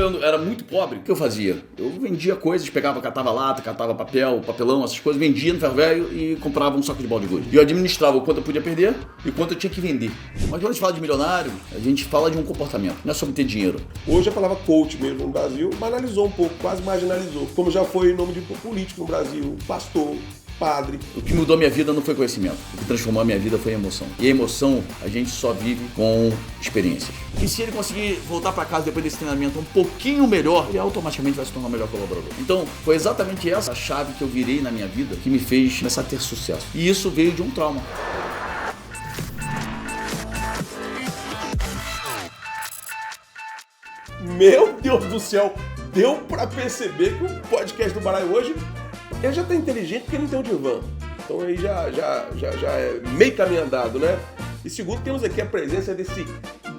eu era muito pobre, o que eu fazia? Eu vendia coisas, catava lata, catava papelão, essas coisas, vendia no ferro velho e comprava um saco de balde de gude. E eu administrava o quanto eu podia perder e o quanto eu tinha que vender. Mas quando a gente fala de milionário, a gente fala de um comportamento, não é sobre ter dinheiro. Hoje a palavra coach mesmo no Brasil banalizou um pouco, quase marginalizou. Como já foi nome de político no Brasil, pastor, padre. O que mudou a minha vida não foi conhecimento. O que transformou a minha vida foi emoção. E a emoção a gente só vive com experiências. E se ele conseguir voltar para casa depois desse treinamento um pouquinho melhor, ele automaticamente vai se tornar o melhor colaborador. Então, foi exatamente essa chave que eu virei na minha vida que me fez começar a ter sucesso. E isso veio de um trauma. Meu Deus do céu, deu pra perceber que o podcast do Balaio hoje, ele já tá inteligente porque não tem o divã. Então aí já é meio caminho andado, né? E segundo, temos aqui a presença desse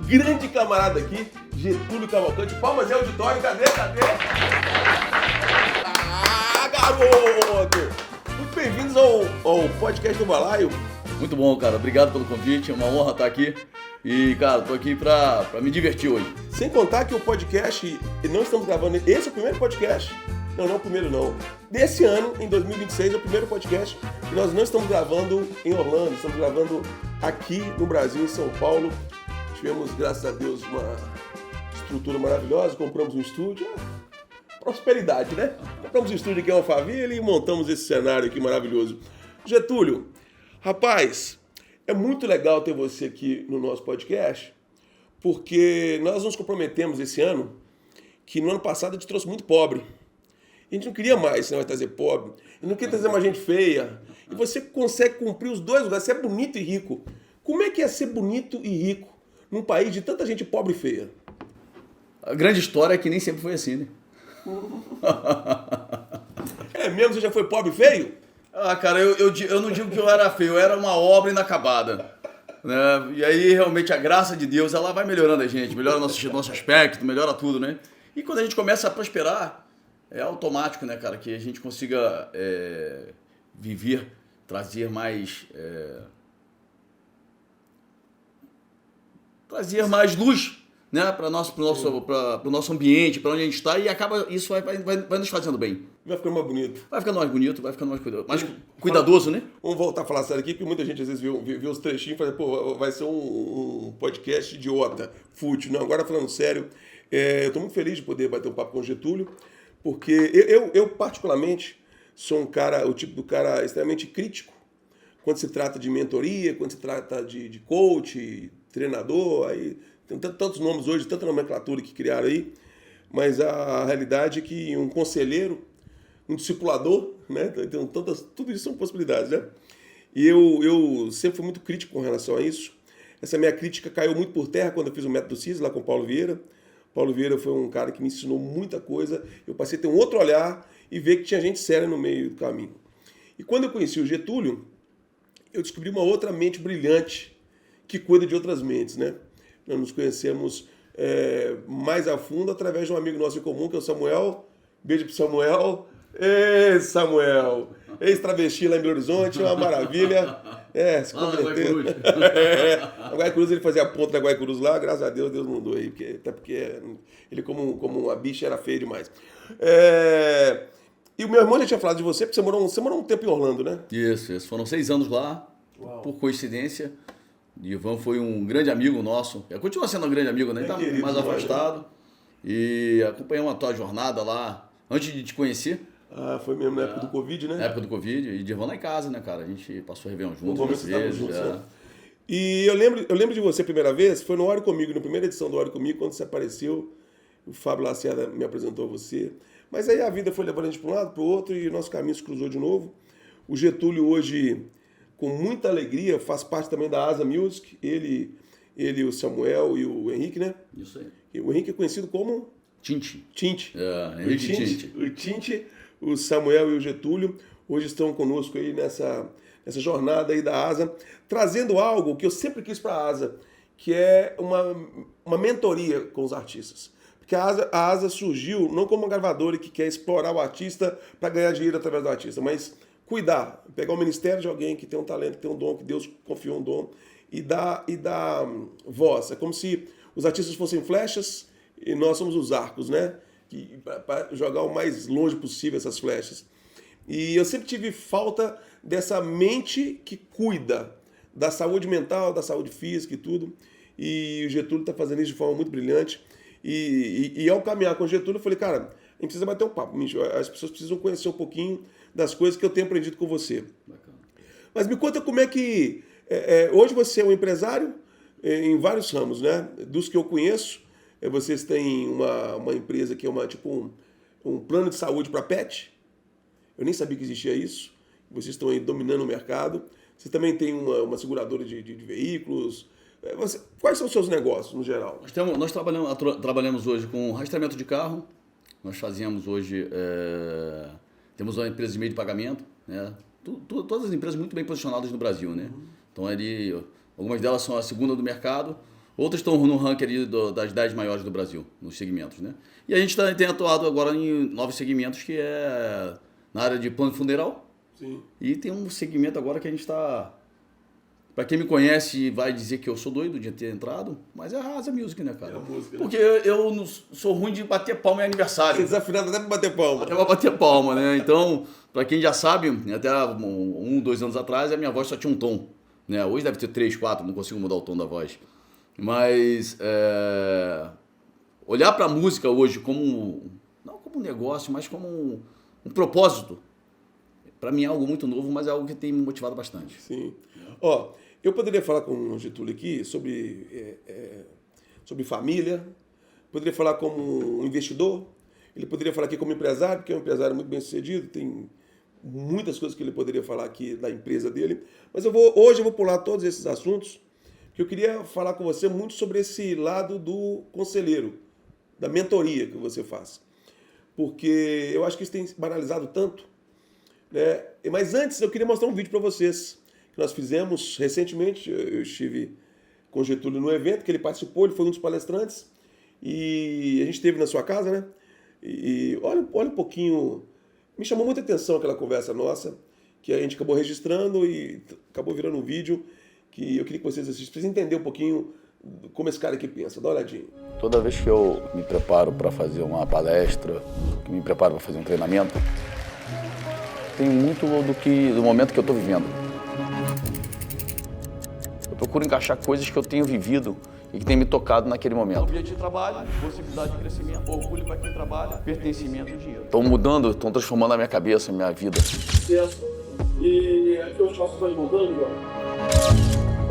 grande camarada aqui, Getúlio Cavalcante. Palmas e auditório, cadê? Ah, garoto! Muito bem-vindos ao podcast do Balaio. Muito bom, cara. Obrigado pelo convite, é uma honra estar aqui. E, cara, tô aqui pra me divertir hoje. Sem contar que o podcast, não estamos gravando, esse é o primeiro podcast. Não é o primeiro não. Desse ano, em 2026, é o primeiro podcast. E nós não estamos gravando em Orlando, estamos gravando aqui no Brasil, em São Paulo. Tivemos, graças a Deus, uma estrutura maravilhosa, compramos um estúdio. Prosperidade, né? Compramos um estúdio aqui em Alphaville e montamos esse cenário aqui maravilhoso. Getúlio, rapaz, é muito legal ter você aqui no nosso podcast, porque nós nos comprometemos esse ano que no ano passado a gente trouxe muito pobre. A gente não queria mais, você vai trazer pobre. A gente não queria trazer mais gente feia. E você consegue cumprir os dois lugares. Você é bonito e rico. Como é que é ser bonito e rico num país de tanta gente pobre e feia? A grande história é que nem sempre foi assim, né? É mesmo? Você já foi pobre e feio? Ah, cara, eu não digo que eu era feio, eu era uma obra inacabada. Né? E aí, realmente, a graça de Deus, ela vai melhorando a gente, melhora nosso aspecto, melhora tudo, né? E quando a gente começa a prosperar, é automático, né, cara, que a gente consiga viver, trazer mais luz, né, para o nosso ambiente, para onde a gente está, e acaba isso vai nos fazendo bem. Vai ficando mais bonito. Vai ficando mais bonito, vai ficando mais cuidadoso, né? Vamos voltar a falar sério aqui, porque muita gente às vezes vê os trechinhos e fala, pô, vai ser um podcast idiota, fútil. Não, agora falando sério, eu estou muito feliz de poder bater um papo com o Getúlio, porque eu particularmente sou o tipo do cara extremamente crítico quando se trata de mentoria, quando se trata de coach, treinador, aí tem tantos nomes hoje, tanta nomenclatura que criaram aí, mas a realidade é que um conselheiro, um discipulador, né? Então, tudo isso são possibilidades, né? E eu sempre fui muito crítico com relação a isso. Essa minha crítica caiu muito por terra quando eu fiz o Método CIS lá com o Paulo Vieira. Paulo Vieira foi um cara que me ensinou muita coisa. Eu passei a ter um outro olhar e ver que tinha gente séria no meio do caminho. E quando eu conheci o Getúlio, eu descobri uma outra mente brilhante que cuida de outras mentes, né? Nós nos conhecemos mais a fundo através de um amigo nosso em comum, que é o Samuel. Beijo pro Samuel. Ei, Samuel! Ex-travesti lá em Belo Horizonte, é uma maravilha. Se converteu. A Guaicurus, ele fazia a ponta da Guaicurus lá, graças a Deus mudou aí, até porque ele como uma bicha era feio demais. E o meu irmão já tinha falado de você, porque você morou um tempo em Orlando, né? Isso. Foram 6 anos lá. Uau. Por coincidência. Ivan foi um grande amigo nosso. Continua sendo um grande amigo, né? Ele tá mais afastado. E acompanhamos a tua jornada lá, antes de te conhecer. Ah, foi mesmo na época do Covid, né? Na época do Covid. E de Ivan lá em casa, né, cara? A gente passou o Réveillon juntos. Várias vezes. Né? E eu lembro de você a primeira vez, foi no Ore Comigo, na primeira edição do Ore Comigo, quando você apareceu, o Fábio Lacerda me apresentou a você. Mas aí a vida foi levando a gente para um lado, para o outro, e nosso caminho se cruzou de novo. O Getúlio hoje, com muita alegria, faz parte também da Asa Music, ele, o Samuel e o Henrique, né? Isso aí. E o Henrique é conhecido como... Tinte. Henrique Tinte. O Tinte, o Samuel e o Getúlio, hoje estão conosco aí nessa jornada aí da Asa, trazendo algo que eu sempre quis para a Asa, que é uma mentoria com os artistas. Porque a Asa surgiu não como uma gravadora que quer explorar o artista para ganhar dinheiro através do artista, mas cuidar, pegar o ministério de alguém que tem um talento, que tem um dom, que Deus confiou um dom, e dar voz. É como se os artistas fossem flechas e nós somos os arcos, né? Para jogar o mais longe possível essas flechas. E eu sempre tive falta dessa mente que cuida da saúde mental, da saúde física e tudo. E o Getúlio está fazendo isso de forma muito brilhante. E ao caminhar com o Getúlio, eu falei, cara, a gente precisa bater um papo, Micho. As pessoas precisam conhecer um pouquinho das coisas que eu tenho aprendido com você. Bacana. Mas me conta como é que... hoje você é um empresário em vários ramos, né? Dos que eu conheço, vocês têm uma empresa que é tipo um plano de saúde para pet. Eu nem sabia que existia isso. Vocês estão aí dominando o mercado. Você também tem uma seguradora de veículos. Quais são os seus negócios, no geral? Nós trabalhamos hoje com rastreamento de carro. Nós fazemos hoje... temos uma empresa de meio de pagamento, né? Todas as empresas muito bem posicionadas no Brasil, né? Então, ali, algumas delas são a segunda do mercado, outras estão no ranking ali das 10 maiores do Brasil, nos segmentos, né? E a gente tem atuado agora em novos segmentos, que é na área de plano funeral. Sim. E tem um segmento agora que a gente está... Para quem me conhece vai dizer que eu sou doido de ter entrado, mas é a Rasa Music, né, cara? É a música, porque eu não sou ruim de bater palma em aniversário. Você desafinado até para bater palma. Até para bater palma, né? Então, para quem já sabe, até 2 anos atrás, a minha voz só tinha um tom. Né? Hoje deve ter 3, 4, não consigo mudar o tom da voz. Mas olhar para a música hoje como, não como um negócio, mas como um propósito, para mim é algo muito novo, mas é algo que tem me motivado bastante. Sim. Ó, eu poderia falar com o Getúlio aqui sobre família, poderia falar como um investidor, ele poderia falar aqui como empresário, porque é um empresário muito bem sucedido, tem muitas coisas que ele poderia falar aqui da empresa dele, mas hoje eu vou pular todos esses assuntos, que eu queria falar com você muito sobre esse lado do conselheiro, da mentoria que você faz. Porque eu acho que isso tem banalizado tanto, né? Mas antes eu queria mostrar um vídeo para vocês, que nós fizemos recentemente. Eu estive com o Getúlio no evento que ele participou, ele foi um dos palestrantes, e a gente esteve na sua casa, né? E olha um pouquinho, me chamou muita atenção aquela conversa nossa, que a gente acabou registrando e acabou virando um vídeo que eu queria que vocês assistissem, para vocês entenderem um pouquinho como esse cara aqui pensa. Dá uma olhadinha. Toda vez que eu me preparo para fazer uma palestra, que me preparo para fazer um treinamento, tem muito do momento que eu estou vivendo. Eu procuro encaixar coisas que eu tenho vivido e que tem me tocado naquele momento. Ambiente de trabalho, possibilidade de crescimento, orgulho para quem trabalha, pertencimento e dinheiro. Estão mudando, estão transformando a minha cabeça, a minha vida. Sucesso. E aqui os passos estão mudando, agora.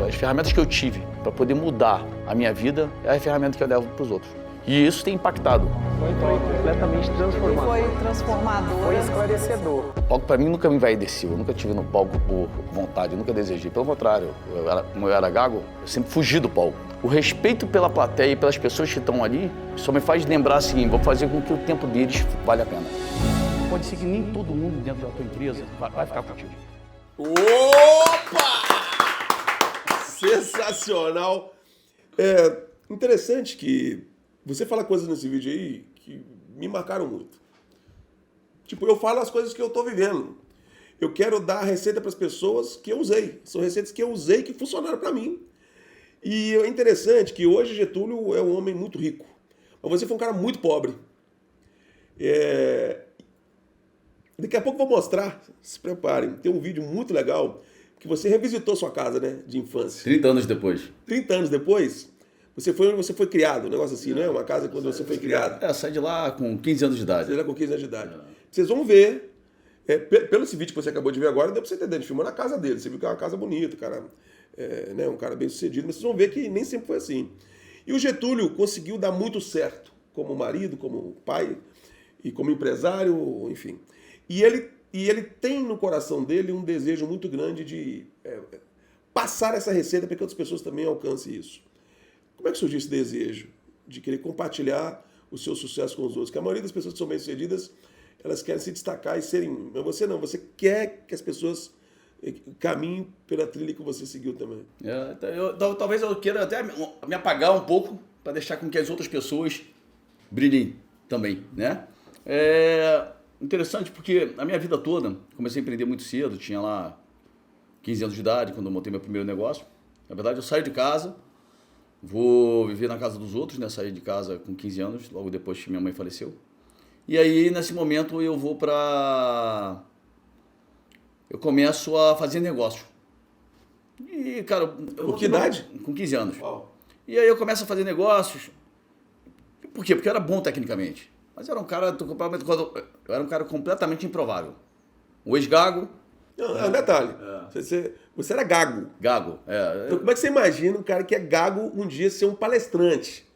As ferramentas que eu tive para poder mudar a minha vida é a ferramenta que eu levo para os outros. E isso tem impactado. Foi completamente transformador. Foi transformador. Foi esclarecedor. O palco para mim nunca me envaideceu, eu nunca tive no palco por vontade, eu nunca desejei. Pelo contrário, como eu era gago, eu sempre fugi do palco. O respeito pela plateia e pelas pessoas que estão ali só me faz lembrar assim, vou fazer com que o tempo deles vale a pena. Pode ser que nem todo mundo dentro da tua empresa vai ficar contigo. Opa! Sensacional! É interessante que você fala coisas nesse vídeo aí que me marcaram muito. Tipo, eu falo as coisas que eu tô vivendo. Eu quero dar a receita para as pessoas que eu usei. São receitas que eu usei que funcionaram para mim. E é interessante que hoje Getúlio é um homem muito rico. Mas você foi um cara muito pobre. Daqui a pouco eu vou mostrar, se preparem. Tem um vídeo muito legal que você revisitou sua casa, né, de infância. 30 anos depois. 30 anos depois, você foi criado, um negócio assim, né? Uma casa quando você foi criado. Saí de lá com 15 anos de idade. Você era com 15 anos de idade. Vocês vão ver, pelo esse vídeo que você acabou de ver agora, deu pra você entender, ele filmou na casa dele. Você viu que é uma casa bonita, cara, né, um cara bem sucedido, mas vocês vão ver que nem sempre foi assim. E o Getúlio conseguiu dar muito certo, como marido, como pai e como empresário, enfim. E ele tem no coração dele um desejo muito grande de passar essa receita para que outras pessoas também alcancem isso. Como é que surgiu esse desejo de querer compartilhar o seu sucesso com os outros? Porque a maioria das pessoas que são bem-sucedidas, elas querem se destacar e serem... Mas você não, você quer que as pessoas caminhem pela trilha que você seguiu também. Talvez eu queira até me apagar um pouco para deixar com que as outras pessoas brilhem também, né? Interessante porque a minha vida toda, comecei a empreender muito cedo, tinha lá 15 anos de idade quando eu montei meu primeiro negócio. Na verdade, eu saio de casa, vou viver na casa dos outros, né? Saí de casa com 15 anos, logo depois que minha mãe faleceu. E aí, nesse momento, eu começo a fazer negócio. E, cara... Com que idade? Com 15 anos. Uau. E aí eu começo a fazer negócios. Por quê? Porque eu era bom tecnicamente. Mas eu era um cara completamente improvável. Um ex-gago. Não, é um detalhe. Você era gago. Gago, Então, como é que você imagina um cara que é gago um dia ser um palestrante?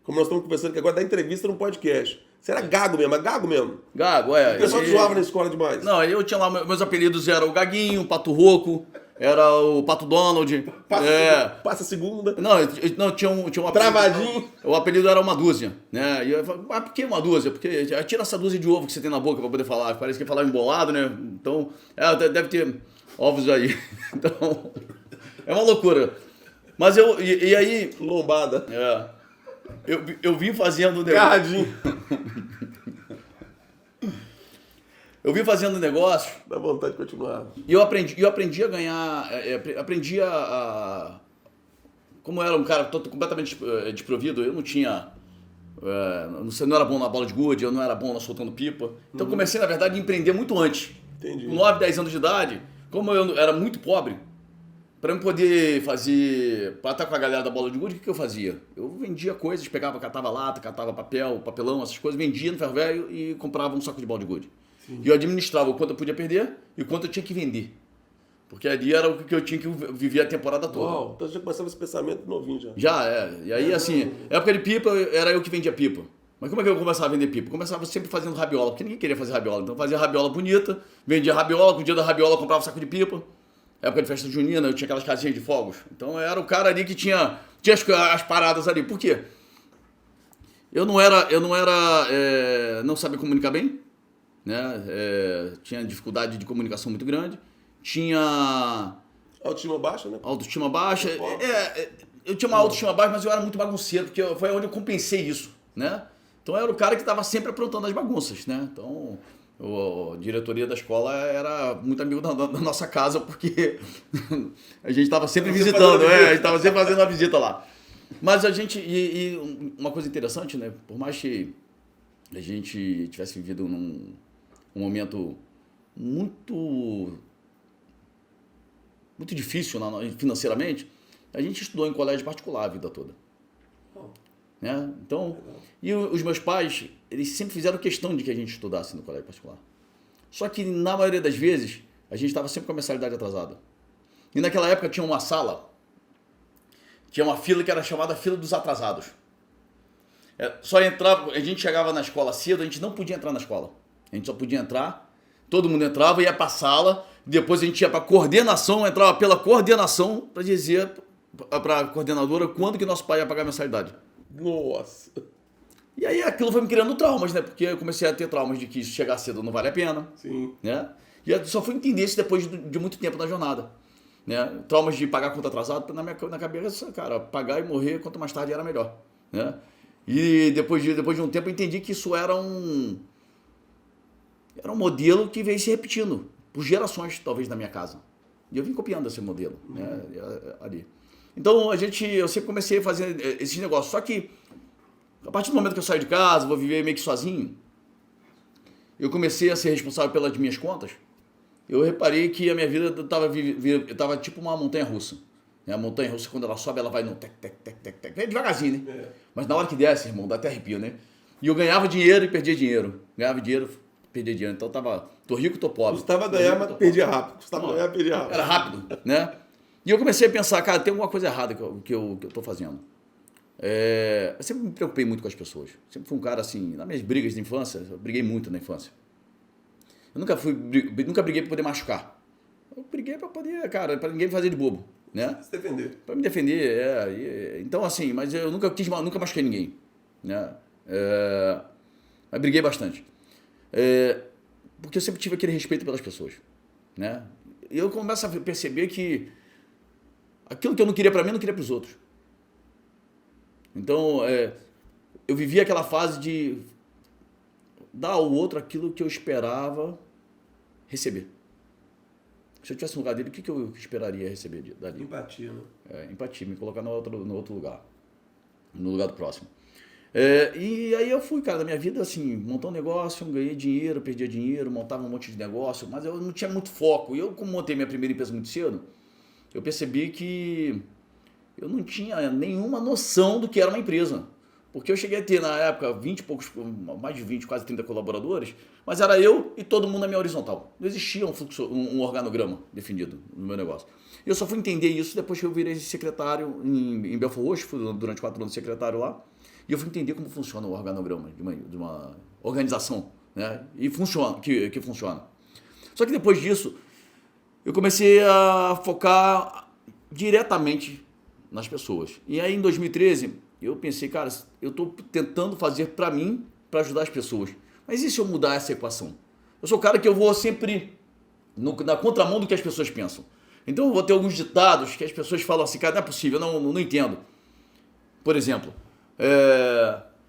Como nós estamos conversando aqui agora, dar entrevista num podcast. Você era gago mesmo, é gago mesmo. Gago, é. O pessoal te zoava na escola demais. Não, eu tinha lá, meus apelidos eram o Gaguinho, o Pato Rouco, era o Pato Donald. Passa a segunda. Não, tinha um apelido. Travadinho. O apelido era uma dúzia, né? E eu falei, mas por que uma dúzia? Porque tira essa dúzia de ovo que você tem na boca pra poder falar. Parece que falava embolado, né? Então, deve ter ovos aí. Então, é uma loucura. Mas e aí... Lombada. Eu vim fazendo... Garradinho. Eu vim fazendo negócio. Dá vontade de continuar. E eu aprendi a ganhar, aprendi a... Como eu era um cara completamente desprovido, eu não tinha... não era bom na bola de gude, eu não era bom na soltando pipa. Então comecei, na verdade, a empreender muito antes. Entendi. Com 9, 10 anos de idade, como eu era muito pobre, para eu poder fazer... Para estar com a galera da bola de gude, o que eu fazia? Eu vendia coisas, catava lata, catava papelão, essas coisas, vendia no ferro velho e comprava um saco de bola de gude. E eu administrava o quanto eu podia perder e o quanto eu tinha que vender. Porque ali era o que eu tinha que viver a temporada toda. Uau, então você já começava esse pensamento novinho já. Já. E aí, assim, época de pipa, era eu que vendia pipa. Mas como é que eu começava a vender pipa? Eu começava sempre fazendo rabiola, porque ninguém queria fazer rabiola. Então eu fazia rabiola bonita, vendia rabiola, com o dia da rabiola eu comprava um saco de pipa. Época de festa junina, eu tinha aquelas casinhas de fogos. Então eu era o cara ali que tinha as paradas ali. Por quê? Eu não sabia comunicar bem. Né? Tinha dificuldade de comunicação muito grande, tinha... Autoestima baixa, né? Autoestima baixa. Eu tinha uma autoestima baixa, mas eu era muito bagunceiro, porque foi onde eu compensei isso, né? Então eu era o cara que estava sempre aprontando as bagunças, né? Então a diretoria da escola era muito amigo da nossa casa, porque a gente estava sempre visitando, a gente estava sempre fazendo uma visita lá. Mas a gente... E uma coisa interessante, né? Por mais que a gente tivesse vivido um momento muito difícil financeiramente, a gente estudou em colégio particular a vida toda. Né? Então, e os meus pais, eles sempre fizeram questão de que a gente estudasse no colégio particular. Só que, na maioria das vezes, a gente estava sempre com a mensalidade atrasada. E naquela época tinha uma sala, tinha uma fila que era chamada fila dos atrasados. Só entrava, a gente chegava na escola cedo, a gente não podia entrar na escola. A gente só podia entrar, todo mundo entrava, ia para a sala, depois a gente ia para a coordenação, entrava pela coordenação para dizer para a coordenadora quando que nosso pai ia pagar a mensalidade. Nossa. E aí aquilo foi me criando traumas, né? Porque eu comecei a ter traumas de que chegar cedo não vale a pena. Sim. Né? E eu só fui entender isso depois de muito tempo na jornada. Né? Traumas de pagar conta atrasada, na cabeça, cara, pagar e morrer quanto mais tarde era melhor. Né? E depois de um tempo eu entendi que isso era um modelo que veio se repetindo por gerações, talvez, na minha casa. E eu vim copiando esse modelo, né, ali. Então, eu sempre comecei a fazer esses negócios. Só que, a partir do momento que eu saio de casa, vou viver meio que sozinho, eu comecei a ser responsável pelas minhas contas, eu reparei que a minha vida estava tipo uma montanha-russa. A montanha-russa, quando ela sobe, ela vai no tec, tec, tec, tec, tec, devagarzinho, né? Mas na hora que desce, irmão, dá até arrepio, né? E eu ganhava dinheiro e perdia dinheiro. Ganhava dinheiro, perdia dinheiro. Então tô rico, tô pobre. Custava ganhar, mas perdia rápido. Custava ganhar, perdia rápido. Era rápido, né? E eu comecei a pensar, cara, tem alguma coisa errada que eu tô fazendo. Eu sempre me preocupei muito com as pessoas. Sempre fui um cara assim, nas minhas brigas de infância, eu briguei muito na infância. Eu nunca briguei pra poder machucar. Eu briguei pra poder, cara, pra ninguém me fazer de bobo, né? Se defender. Pra me defender, então assim, mas eu nunca machuquei ninguém, né? Mas briguei bastante. Porque eu sempre tive aquele respeito pelas pessoas, né? E eu começo a perceber que aquilo que eu não queria pra mim, eu não queria pros outros. Então, eu vivia aquela fase de dar ao outro aquilo que eu esperava receber. Se eu tivesse no lugar dele, o que eu esperaria receber dali? Empatia, né? Empatia, me colocar no outro lugar. no lugar do próximo. E aí eu fui, cara, na minha vida, assim, montar um negócio, ganhei dinheiro, perdia dinheiro, montava um monte de negócio, mas eu não tinha muito foco. E eu, como montei minha primeira empresa muito cedo, eu percebi que eu não tinha nenhuma noção do que era uma empresa. Porque eu cheguei a ter, na época, 20 e poucos, mais de 20, quase 30 colaboradores, mas era eu e todo mundo na minha horizontal. Não existia um fluxo, um organograma definido no meu negócio. Eu só fui entender isso depois que eu virei secretário em Belfort Roxo, fui durante 4 anos secretário lá, e eu fui entender como funciona o organograma de uma organização, né? E funciona, que funciona. Só que depois disso, eu comecei a focar diretamente nas pessoas. E aí em 2013, eu pensei, cara, eu estou tentando fazer para mim, para ajudar as pessoas. Mas e se eu mudar essa equação? Eu sou o cara que eu vou sempre na contramão do que as pessoas pensam. Então eu vou ter alguns ditados que as pessoas falam assim, cara, não é possível, eu não entendo. Por exemplo,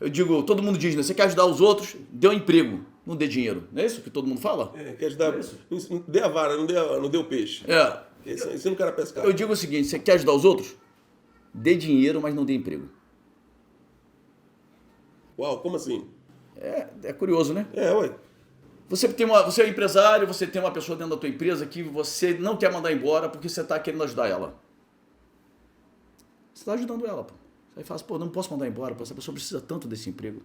eu digo, todo mundo diz, né, você quer ajudar os outros, dê um emprego, não dê dinheiro. Não é isso que todo mundo fala? Quer ajudar, dê a vara, não dê o peixe. Esse não quer pescar. Eu digo o seguinte, você quer ajudar os outros? Dê dinheiro, mas não dê emprego. Uau, como assim? É curioso, né? Ué. Você é um empresário, você tem uma pessoa dentro da tua empresa que você não quer mandar embora porque você está querendo ajudar ela. Você está ajudando ela, pô. Aí fala, pô, não posso mandar embora, pô, essa pessoa precisa tanto desse emprego.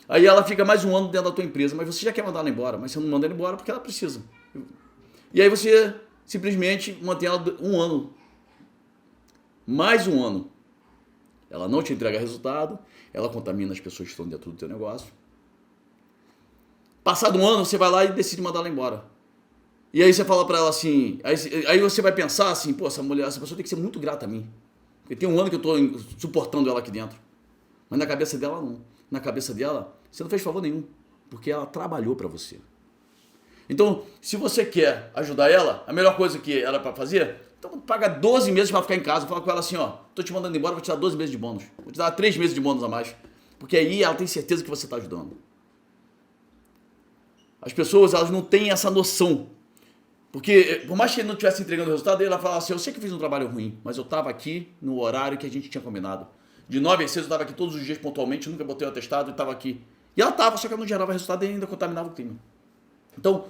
Aí ela fica mais um ano dentro da tua empresa, mas você já quer mandar ela embora, mas você não manda ela embora porque ela precisa. E aí você simplesmente mantém ela um ano. Mais um ano. Ela não te entrega resultado, ela contamina as pessoas que estão dentro do teu negócio. Passado um ano, você vai lá e decide mandar ela embora. E aí você fala pra ela assim, aí você vai pensar assim, pô, essa pessoa tem que ser muito grata a mim. Porque tem um ano que eu tô suportando ela aqui dentro. Mas na cabeça dela, não. Na cabeça dela, você não fez favor nenhum. Porque ela trabalhou pra você. Então, se você quer ajudar ela, a melhor coisa que ela para fazer, então paga 12 meses para ficar em casa. Fala com ela assim, ó, tô te mandando embora, vou te dar 12 meses de bônus. Vou te dar 3 meses de bônus a mais. Porque aí ela tem certeza que você tá ajudando. As pessoas, elas não têm essa noção. Porque, por mais que ele não estivesse entregando o resultado, ela fala assim, eu sei que eu fiz um trabalho ruim, mas eu estava aqui no horário que a gente tinha combinado. De 9 às 6 eu estava aqui todos os dias pontualmente, nunca botei o atestado e estava aqui. E ela estava, só que ela não gerava resultado e ainda contaminava o clima. Então,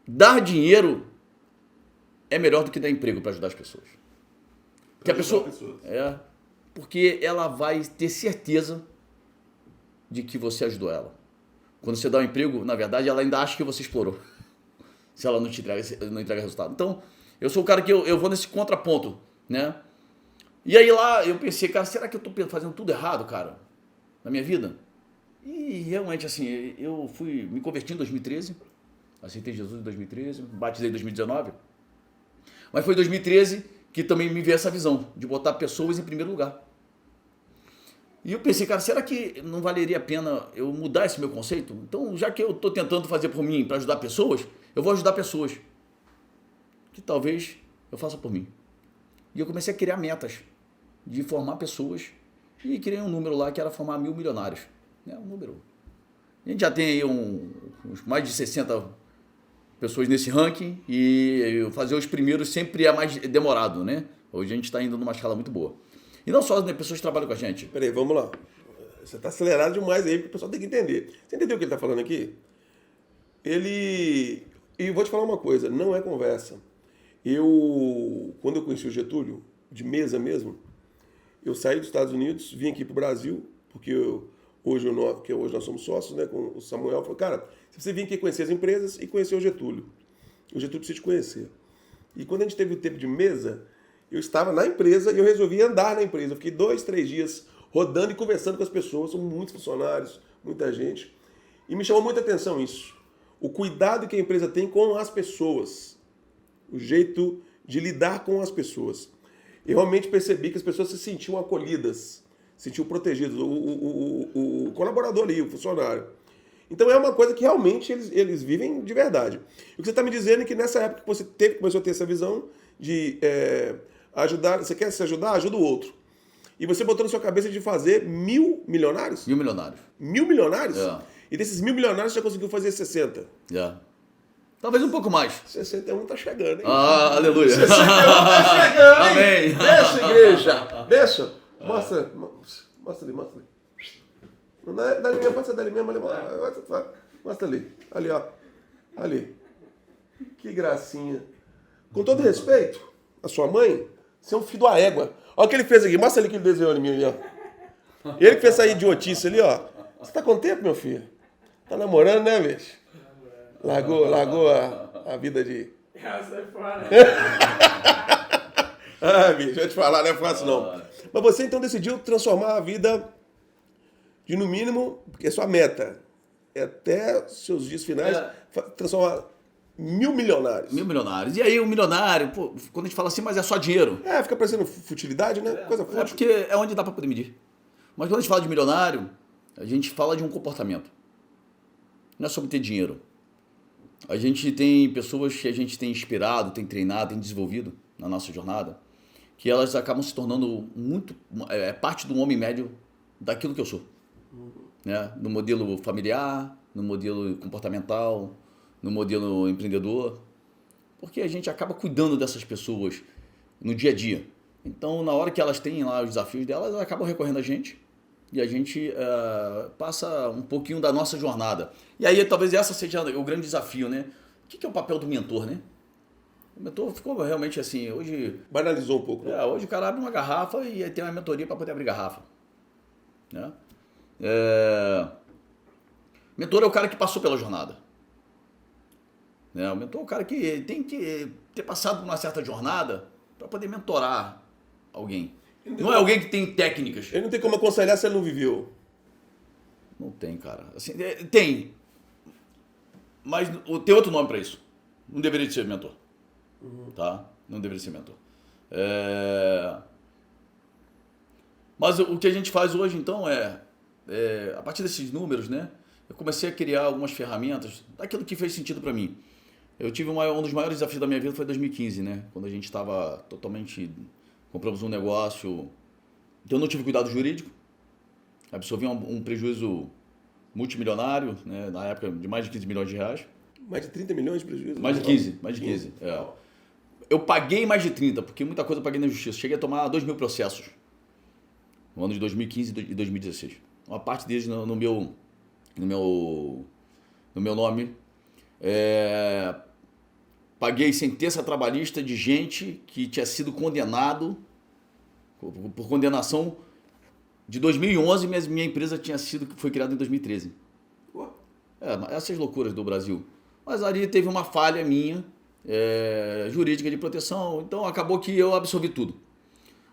dar dinheiro é melhor do que dar emprego para ajudar as pessoas. Porque a pessoa... porque ela vai ter certeza de que você ajudou ela. Quando você dá um emprego, na verdade, ela ainda acha que você explorou. Se ela não entrega resultado. Então, eu sou o cara que eu vou nesse contraponto, né? E aí lá eu pensei, cara, será que eu tô fazendo tudo errado, cara? Na minha vida? E realmente, assim, eu me converti em 2013, aceitei Jesus em 2013, batizei em 2019. Mas foi em 2013 que também me veio essa visão de botar pessoas em primeiro lugar. E eu pensei, cara, será que não valeria a pena eu mudar esse meu conceito? Então, já que eu estou tentando fazer por mim para ajudar pessoas, eu vou ajudar pessoas que talvez eu faça por mim. E eu comecei a criar metas de formar pessoas e criei um número lá que era formar 1000 milionários. Um número. A gente já tem aí mais de 60 pessoas nesse ranking e fazer os primeiros sempre é mais demorado, né? Hoje a gente está indo numa escala muito boa. E não só as pessoas que trabalham com a gente. Peraí, vamos lá. Você está acelerado demais aí, porque o pessoal tem que entender. Você entendeu o que ele está falando aqui? E eu vou te falar uma coisa, não é conversa. Quando eu conheci o Getúlio, de mesa mesmo, eu saí dos Estados Unidos, vim aqui para o Brasil, porque hoje nós somos sócios, né, com o Samuel. Falou, cara, você vir aqui conhecer as empresas e conhecer o Getúlio. O Getúlio precisa te conhecer. E quando a gente teve o tempo de mesa, eu estava na empresa e eu resolvi andar na empresa. Eu fiquei 2, 3 dias rodando e conversando com as pessoas. São muitos funcionários, muita gente. E me chamou muita atenção isso. O cuidado que a empresa tem com as pessoas. O jeito de lidar com as pessoas. Eu realmente percebi que as pessoas se sentiam acolhidas, se sentiam protegidas. O colaborador ali, o funcionário. Então é uma coisa que realmente eles vivem de verdade. O que você está me dizendo é que nessa época que você começou a ter essa visão de ajudar, você quer se ajudar? Ajuda o outro. E você botou na sua cabeça de fazer 1000 milionários? 1000 milionários. 1000 milionários? É. E desses 1000 milionários você já conseguiu fazer 60? Talvez um pouco mais. 61 tá chegando, hein? Aleluia. 61 tá chegando, hein? Amém. Deixa, igreja. Deixa. Mostra ali. Não é dali mesmo, pode ser dali mesmo. Mostra ali. Ali, ó. Ali. Que gracinha. Com todo respeito, a sua mãe, você é um filho da égua. Olha o que ele fez aqui. Mostra ali que ele desenhou em mim ali, ó. Ele que fez essa idiotice ali, ó. Você tá com tempo, meu filho? Tá namorando, né, bicho? Largou a vida de... Sai fora. Ah, bicho, deixa eu te falar, não é fácil não. Mas você então decidiu transformar a vida de, no mínimo, porque é sua meta, é até seus dias finais, transformar 1.000 milionários. 1.000 milionários. E aí o milionário, pô, quando a gente fala assim, mas é só dinheiro. Fica parecendo futilidade, né? Coisa É fútil. porque é onde dá pra poder medir. Mas quando a gente fala de milionário, a gente fala de um comportamento. Não é sobre ter dinheiro. A gente tem pessoas que a gente tem inspirado, tem treinado, tem desenvolvido na nossa jornada, que elas acabam se tornando muito parte do homem médio daquilo que eu sou. Né? No modelo familiar, no modelo comportamental, no modelo empreendedor. Porque a gente acaba cuidando dessas pessoas no dia a dia. Então, na hora que elas têm lá os desafios delas, elas acabam recorrendo a gente. E a gente passa um pouquinho da nossa jornada. E aí, talvez essa seja o grande desafio, né? O que é o papel do mentor, né? O mentor ficou realmente assim, hoje... Banalizou um pouco. Né? Hoje o cara abre uma garrafa e tem uma mentoria para poder abrir garrafa. Né? Mentor é o cara que passou pela jornada. Né? O mentor é o cara que tem que ter passado por uma certa jornada para poder mentorar alguém. Não é alguém que tem técnicas. Ele não tem como aconselhar se ele não viveu. Não tem, cara. Assim, tem. Mas tem outro nome para isso. Não deveria ser mentor. Tá? Não deveria ser mentor. Mas o que a gente faz hoje, então, a partir desses números, né? Eu comecei a criar algumas ferramentas daquilo que fez sentido para mim. Eu tive um dos maiores desafios da minha vida foi em 2015, né? Quando a gente estava totalmente... Compramos um negócio, então eu não tive cuidado jurídico, absorvi um prejuízo multimilionário, né, na época de mais de 15 milhões de reais. Mais de 30 milhões de prejuízo? Mais de 15. Eu paguei mais de 30, porque muita coisa eu paguei na justiça. Cheguei a tomar 2.000 processos no ano de 2015 e 2016. Uma parte deles no meu nome. Paguei sentença trabalhista de gente que tinha sido condenado por condenação de 2011, mas minha empresa foi criada em 2013. Essas loucuras do Brasil. Mas ali teve uma falha minha, jurídica de proteção, então acabou que eu absorvi tudo.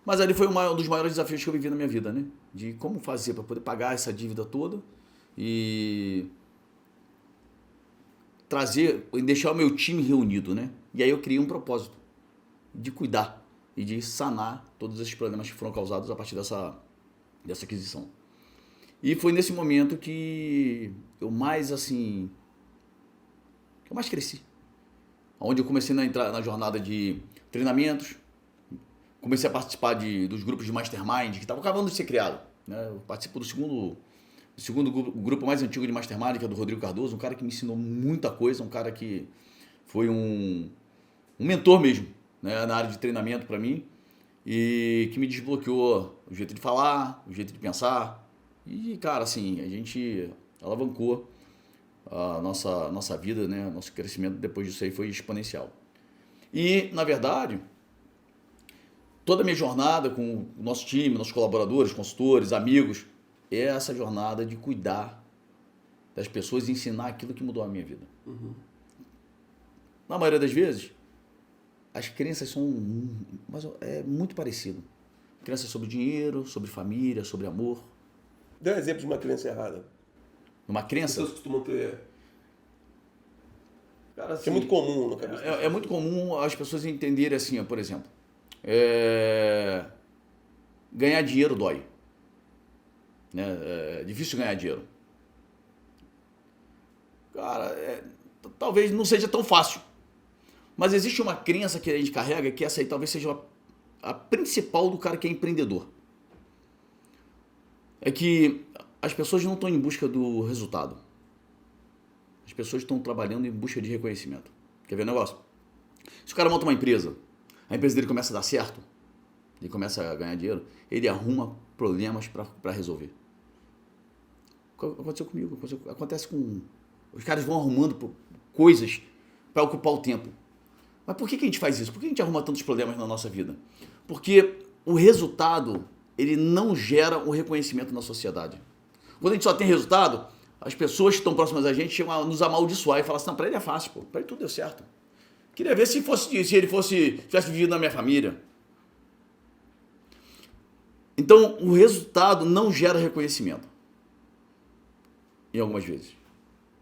Mas ali foi um dos maiores desafios que eu vivi na minha vida, né? De como fazer para poder pagar essa dívida toda e... deixar o meu time reunido, né? E aí eu criei um propósito de cuidar e de sanar todos esses problemas que foram causados a partir dessa aquisição. E foi nesse momento que eu mais cresci. Onde eu comecei a entrar na jornada de treinamentos, comecei a participar dos grupos de mastermind que estavam acabando de ser criado, né? Eu participo do segundo grupo mais antigo de Mastermind, que é do Rodrigo Cardoso, um cara que me ensinou muita coisa, um cara que foi um mentor mesmo, né, na área de treinamento para mim, e que me desbloqueou o jeito de falar, o jeito de pensar. E, cara, assim, a gente alavancou a nossa vida, né, nosso crescimento depois disso aí foi exponencial. E, na verdade, toda a minha jornada com o nosso time, nossos colaboradores, consultores, amigos, é essa jornada de cuidar das pessoas e ensinar aquilo que mudou a minha vida. Na maioria das vezes, as crenças são muito parecidas. Crenças sobre dinheiro, sobre família, sobre amor. Dê um exemplo de uma crença errada. Uma crença? As pessoas costumam ter... Cara, assim, é muito comum no cabeça. É muito comum as pessoas entenderem assim, por exemplo, ganhar dinheiro dói. Né? É difícil ganhar dinheiro. Cara, talvez não seja tão fácil. Mas existe uma crença que a gente carrega que essa aí talvez seja a principal do cara que é empreendedor. É que as pessoas não estão em busca do resultado. As pessoas estão trabalhando em busca de reconhecimento. Quer ver o negócio? Se o cara monta uma empresa, a empresa dele começa a dar certo, ele começa a ganhar dinheiro, ele arruma problemas para resolver. Aconteceu comigo, acontece com... Os caras vão arrumando coisas para ocupar o tempo. Mas por que a gente faz isso? Por que a gente arruma tantos problemas na nossa vida? Porque o resultado, ele não gera um reconhecimento na sociedade. Quando a gente só tem resultado, as pessoas que estão próximas a gente chegam a nos amaldiçoar e falam assim, não, para ele é fácil, pô, para ele tudo deu certo. Queria ver se ele tivesse vivido na minha família. Então, o resultado não gera reconhecimento. Em algumas vezes.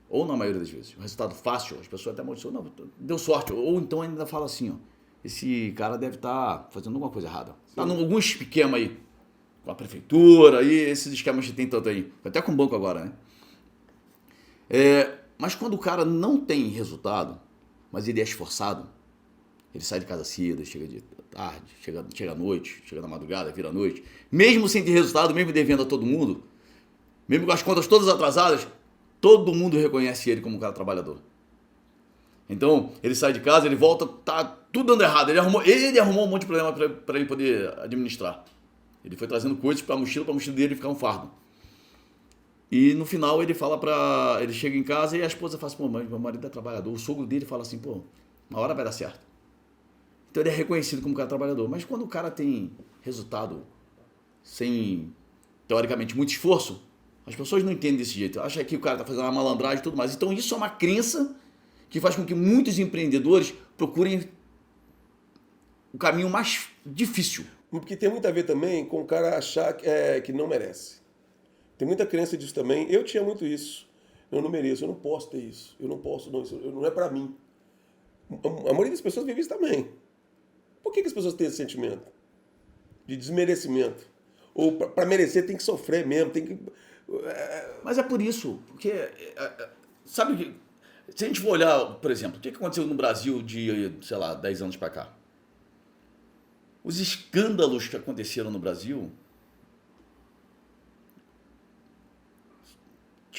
Ou na maioria das vezes. O resultado fácil, as pessoas até amaldiçoam, não, deu sorte. Ou então ainda fala assim, ó, esse cara deve estar fazendo alguma coisa errada. Está em algum esquema aí, com a prefeitura, e esses esquemas que tem tanto aí. Até com o banco agora, né? Mas quando o cara não tem resultado, mas ele é esforçado, ele sai de casa cedo, chega de tarde, chega à noite, chega na madrugada, vira à noite, mesmo sem ter resultado, mesmo devendo a todo mundo, mesmo com as contas todas atrasadas, todo mundo reconhece ele como um cara trabalhador. Então, ele sai de casa, ele volta, tá tudo dando errado. Ele arrumou um monte de problema para ele poder administrar. Ele foi trazendo coisas para a mochila dele ficar um fardo. E no final ele chega em casa e a esposa fala assim, pô, meu marido é trabalhador. O sogro dele fala assim, pô, uma hora vai dar certo. Então ele é reconhecido como um cara trabalhador. Mas quando o cara tem resultado sem, teoricamente, muito esforço, as pessoas não entendem desse jeito. Acham que o cara está fazendo uma malandragem e tudo mais. Então isso é uma crença que faz com que muitos empreendedores procurem o caminho mais difícil. Porque tem muito a ver também com o cara achar que não merece. Tem muita crença disso também. Eu tinha muito isso. Eu não mereço, eu não posso ter isso. Eu não posso, não, isso não é para mim. A maioria das pessoas vive isso também. Por que as pessoas têm esse sentimento de desmerecimento? Ou para merecer tem que sofrer mesmo, tem que... Mas é por isso, porque, sabe que, se a gente for olhar, por exemplo, o que aconteceu no Brasil de, sei lá, 10 anos para cá? Os escândalos que aconteceram no Brasil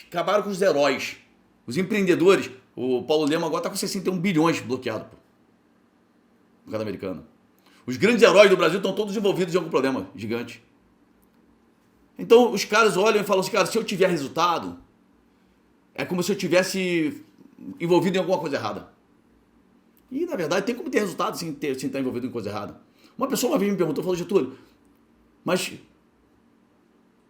acabaram com os heróis. Os empreendedores, o Paulo Lema agora está com 61 bilhões bloqueado no mercado americano. Os grandes heróis do Brasil estão todos envolvidos em algum problema gigante. Então os caras olham e falam assim, cara, se eu tiver resultado, é como se eu tivesse envolvido em alguma coisa errada. E na verdade tem como ter resultado sem estar envolvido em coisa errada. Uma pessoa uma vez me perguntou, falou, Getúlio, mas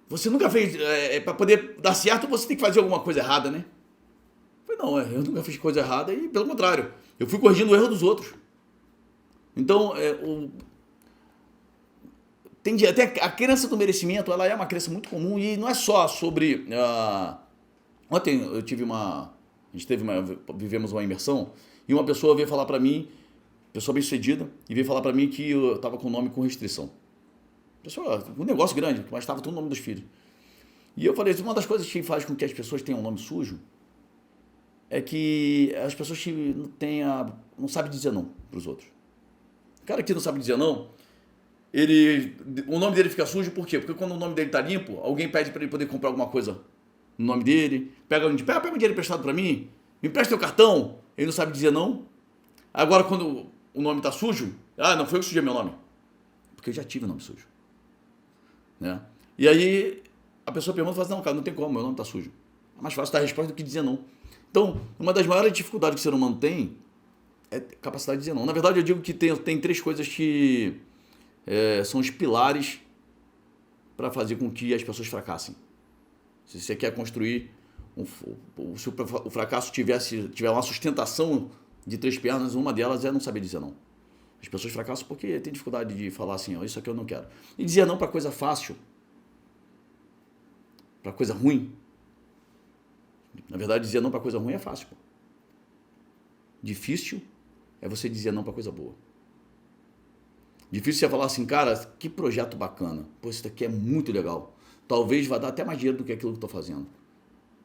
você nunca fez, para poder dar certo, você tem que fazer alguma coisa errada, né? Eu falei, não, eu nunca fiz coisa errada e pelo contrário, eu fui corrigindo o erro dos outros. Então, até a crença do merecimento, ela é uma crença muito comum e não é só sobre... Ontem vivemos uma imersão e uma pessoa veio falar para mim, pessoa bem sucedida, e veio falar para mim que eu estava com o nome com restrição. Pessoa, um negócio grande, mas estava todo o nome dos filhos. E eu falei, uma das coisas que faz com que as pessoas tenham um nome sujo é que as pessoas que não sabem dizer não para os outros. O cara que não sabe dizer não, o nome dele fica sujo por quê? Porque quando o nome dele está limpo, alguém pede para ele poder comprar alguma coisa no nome dele, pega um dinheiro emprestado para mim, me empresta teu cartão, ele não sabe dizer não. Agora quando o nome está sujo, não foi eu que sujei meu nome, porque eu já tive nome sujo. Né? E aí a pessoa pergunta e fala assim, não, cara, não tem como, meu nome está sujo. É mais fácil dar a resposta do que dizer não. Então, uma das maiores dificuldades que o ser humano tem é capacidade de dizer não. Na verdade, eu digo que tem 3 coisas que são os pilares para fazer com que as pessoas fracassem. Se você quer construir, se o fracasso tiver uma sustentação de 3 pernas, uma delas é não saber dizer não. As pessoas fracassam porque tem dificuldade de falar assim, isso aqui eu não quero. E dizer não para coisa fácil, para coisa ruim. Na verdade, dizer não para coisa ruim é fácil. Pô. Difícil é você dizer não para coisa boa. Difícil é falar assim, cara, que projeto bacana. Pô, isso daqui é muito legal. Talvez vá dar até mais dinheiro do que aquilo que eu estou fazendo.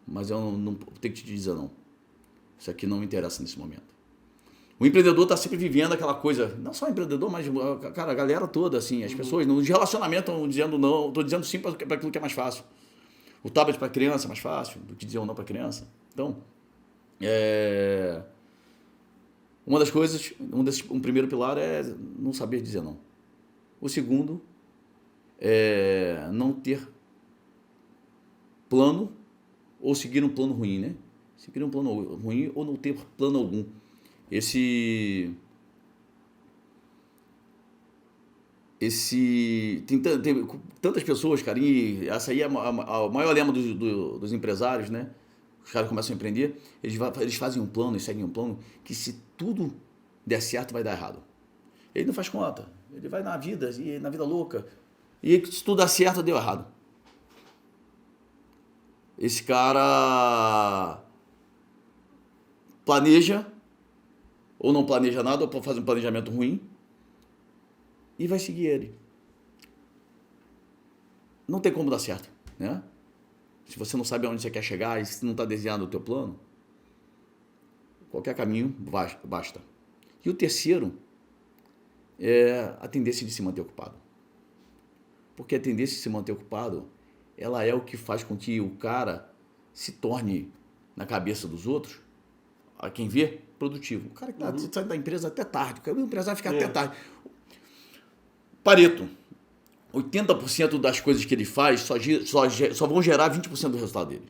Mas eu não tenho que te dizer não. Isso aqui não me interessa nesse momento. O empreendedor está sempre vivendo aquela coisa, não só o empreendedor, mas cara, a galera toda, assim, as pessoas, nos relacionamentos estão dizendo não, estou dizendo sim para aquilo que é mais fácil. O tablet para criança é mais fácil do que dizer um não para criança. Então, uma das coisas, um primeiro pilar é não saber dizer não. O segundo é não ter plano ou seguir um plano ruim, né? Seguir um plano ruim ou não ter plano algum. Tem tantas pessoas, cara, e essa aí é o maior lema dos empresários, né? Os caras começam a empreender, eles fazem um plano e seguem um plano que se tudo der certo vai dar errado. Ele não faz conta, ele vai na vida louca, e se tudo dá certo, deu errado. Esse cara planeja ou não planeja nada, ou faz um planejamento ruim, e vai seguir ele. Não tem como dar certo, né? Se você não sabe aonde você quer chegar e se não está desenhado o teu plano, qualquer caminho basta. E o terceiro é a tendência de se manter ocupado. Porque a tendência de se manter ocupado, ela é o que faz com que o cara se torne, na cabeça dos outros, a quem vê, produtivo. O cara que sai da empresa até tarde, o empresário fica até tarde. Pareto, 80% das coisas que ele faz só vão gerar 20% do resultado dele.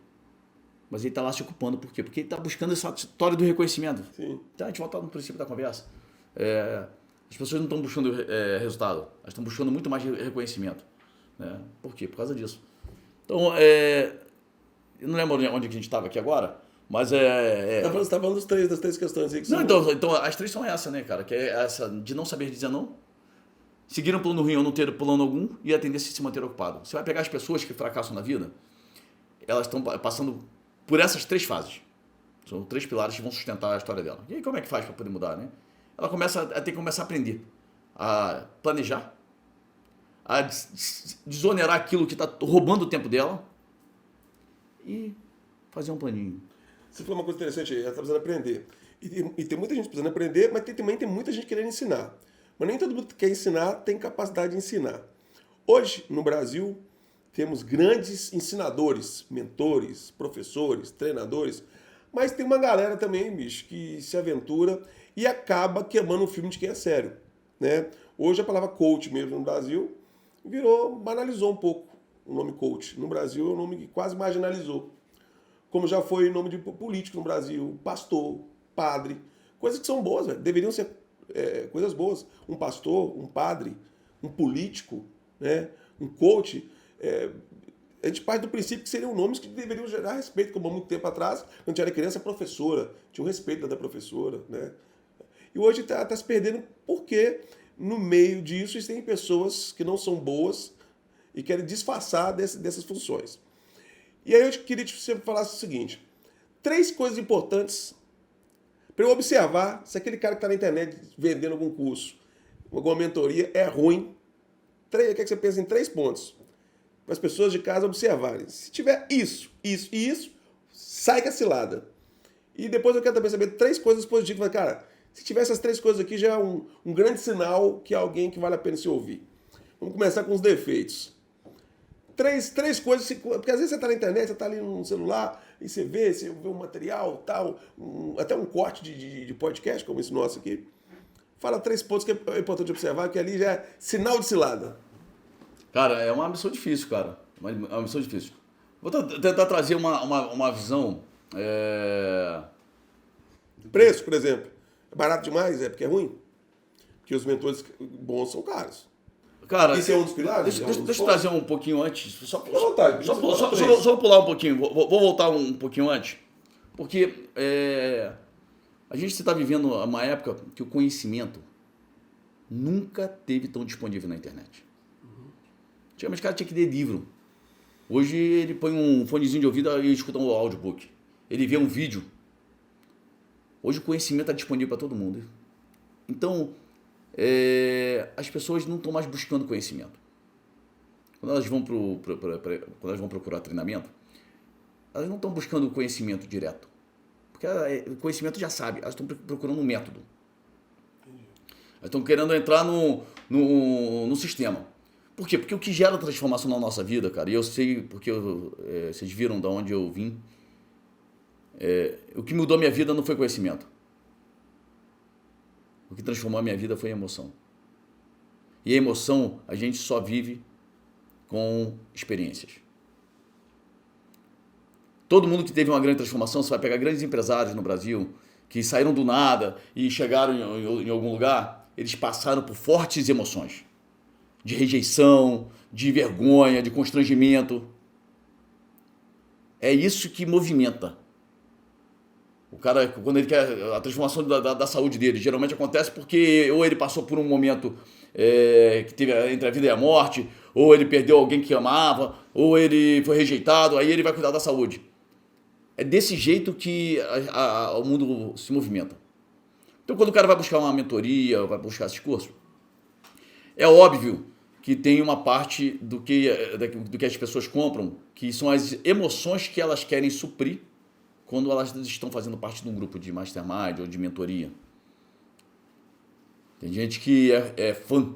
Mas ele está lá se ocupando, por quê? Porque ele está buscando essa história do reconhecimento. Sim. Então a gente volta no princípio da conversa. As pessoas não estão buscando resultado, elas estão buscando muito mais reconhecimento. Né? Por quê? Por causa disso. Então, eu não lembro onde a gente estava aqui agora, mas Você está falando das três questões aí que não, então as três são essa, né, cara? Que é essa de não saber dizer não, seguir um plano ruim ou não ter plano algum e a tendência de se manter ocupado. Você vai pegar as pessoas que fracassam na vida, elas estão passando por essas três fases. São três pilares que vão sustentar a história dela. E aí como é que faz para poder mudar, né? Ela tem que começar a aprender a planejar, a desonerar aquilo que está roubando o tempo dela e fazer um planinho. Você falou uma coisa interessante aí, ela está precisando aprender. E tem muita gente precisando aprender, mas também tem muita gente querendo ensinar. Mas nem todo mundo que quer ensinar tem capacidade de ensinar. Hoje, no Brasil, temos grandes ensinadores, mentores, professores, treinadores, mas tem uma galera também, bicho, que se aventura e acaba queimando o filme de quem é sério. Né? Hoje a palavra coach mesmo no Brasil banalizou um pouco o nome coach. No Brasil é um nome que quase marginalizou. Como já foi o nome de político no Brasil, pastor, padre, coisas que são boas, velho. Deveriam ser coisas boas. Um pastor, um padre, um político, né? Um coach. A gente parte do princípio que seriam nomes que deveriam gerar respeito, como há muito tempo atrás, quando a gente era criança, professora. Tinha um respeito da professora, né? E hoje está se perdendo porque no meio disso tem pessoas que não são boas e querem disfarçar dessas funções. E aí eu queria que você falasse o seguinte: 3 coisas importantes para eu observar se aquele cara que está na internet vendendo algum curso, alguma mentoria é ruim. Eu quero que você pense em 3 pontos para as pessoas de casa observarem. Se tiver isso, isso e isso, sai com a cilada. E depois eu quero também saber 3 coisas positivas. Cara, se tiver essas 3 coisas aqui, já é um grande sinal que é alguém que vale a pena se ouvir. Vamos começar com os defeitos. 3 coisas, porque às vezes você está na internet, você está ali no celular, e você vê um material, tal, até um corte de podcast, como esse nosso aqui. Fala 3 pontos que é importante observar, que ali já é sinal de cilada. Cara, é uma missão difícil, cara. É uma missão difícil. Vou tentar trazer uma visão. Preço, por exemplo. É barato demais? É porque é ruim? Porque os mentores bons são caros. Cara, isso é um dos pilares? Deixa eu trazer um pouquinho antes. Só vontade. vou pular um pouquinho. Vou voltar um pouquinho antes. Porque a gente está vivendo uma época que o conhecimento nunca esteve tão disponível na internet. Antigamente o cara tinha que ler livro. Hoje ele põe um fonezinho de ouvido e escuta um audiobook. Ele vê um vídeo. Hoje o conhecimento está disponível para todo mundo. Então, as pessoas não estão mais buscando conhecimento. Quando elas vão quando elas vão procurar treinamento, elas não estão buscando conhecimento direto. Porque o conhecimento já sabe, elas estão procurando um método. Elas estão querendo entrar no sistema. Por quê? Porque o que gera transformação na nossa vida, cara, e eu sei porque vocês viram de onde eu vim, o que mudou a minha vida não foi conhecimento. O que transformou a minha vida foi emoção. E a emoção a gente só vive com experiências. Todo mundo que teve uma grande transformação, você vai pegar grandes empresários no Brasil, que saíram do nada e chegaram em algum lugar, eles passaram por fortes emoções. De rejeição, de vergonha, de constrangimento. É isso que movimenta. O cara, quando ele quer a transformação da saúde dele, geralmente acontece porque ou ele passou por um momento que teve entre a vida e a morte, ou ele perdeu alguém que amava, ou ele foi rejeitado, aí ele vai cuidar da saúde. É desse jeito que o mundo se movimenta. Então, quando o cara vai buscar uma mentoria, vai buscar esses cursos, é óbvio que tem uma parte do que as pessoas compram, que são as emoções que elas querem suprir quando elas estão fazendo parte de um grupo de mastermind ou de mentoria. Tem gente que é fã.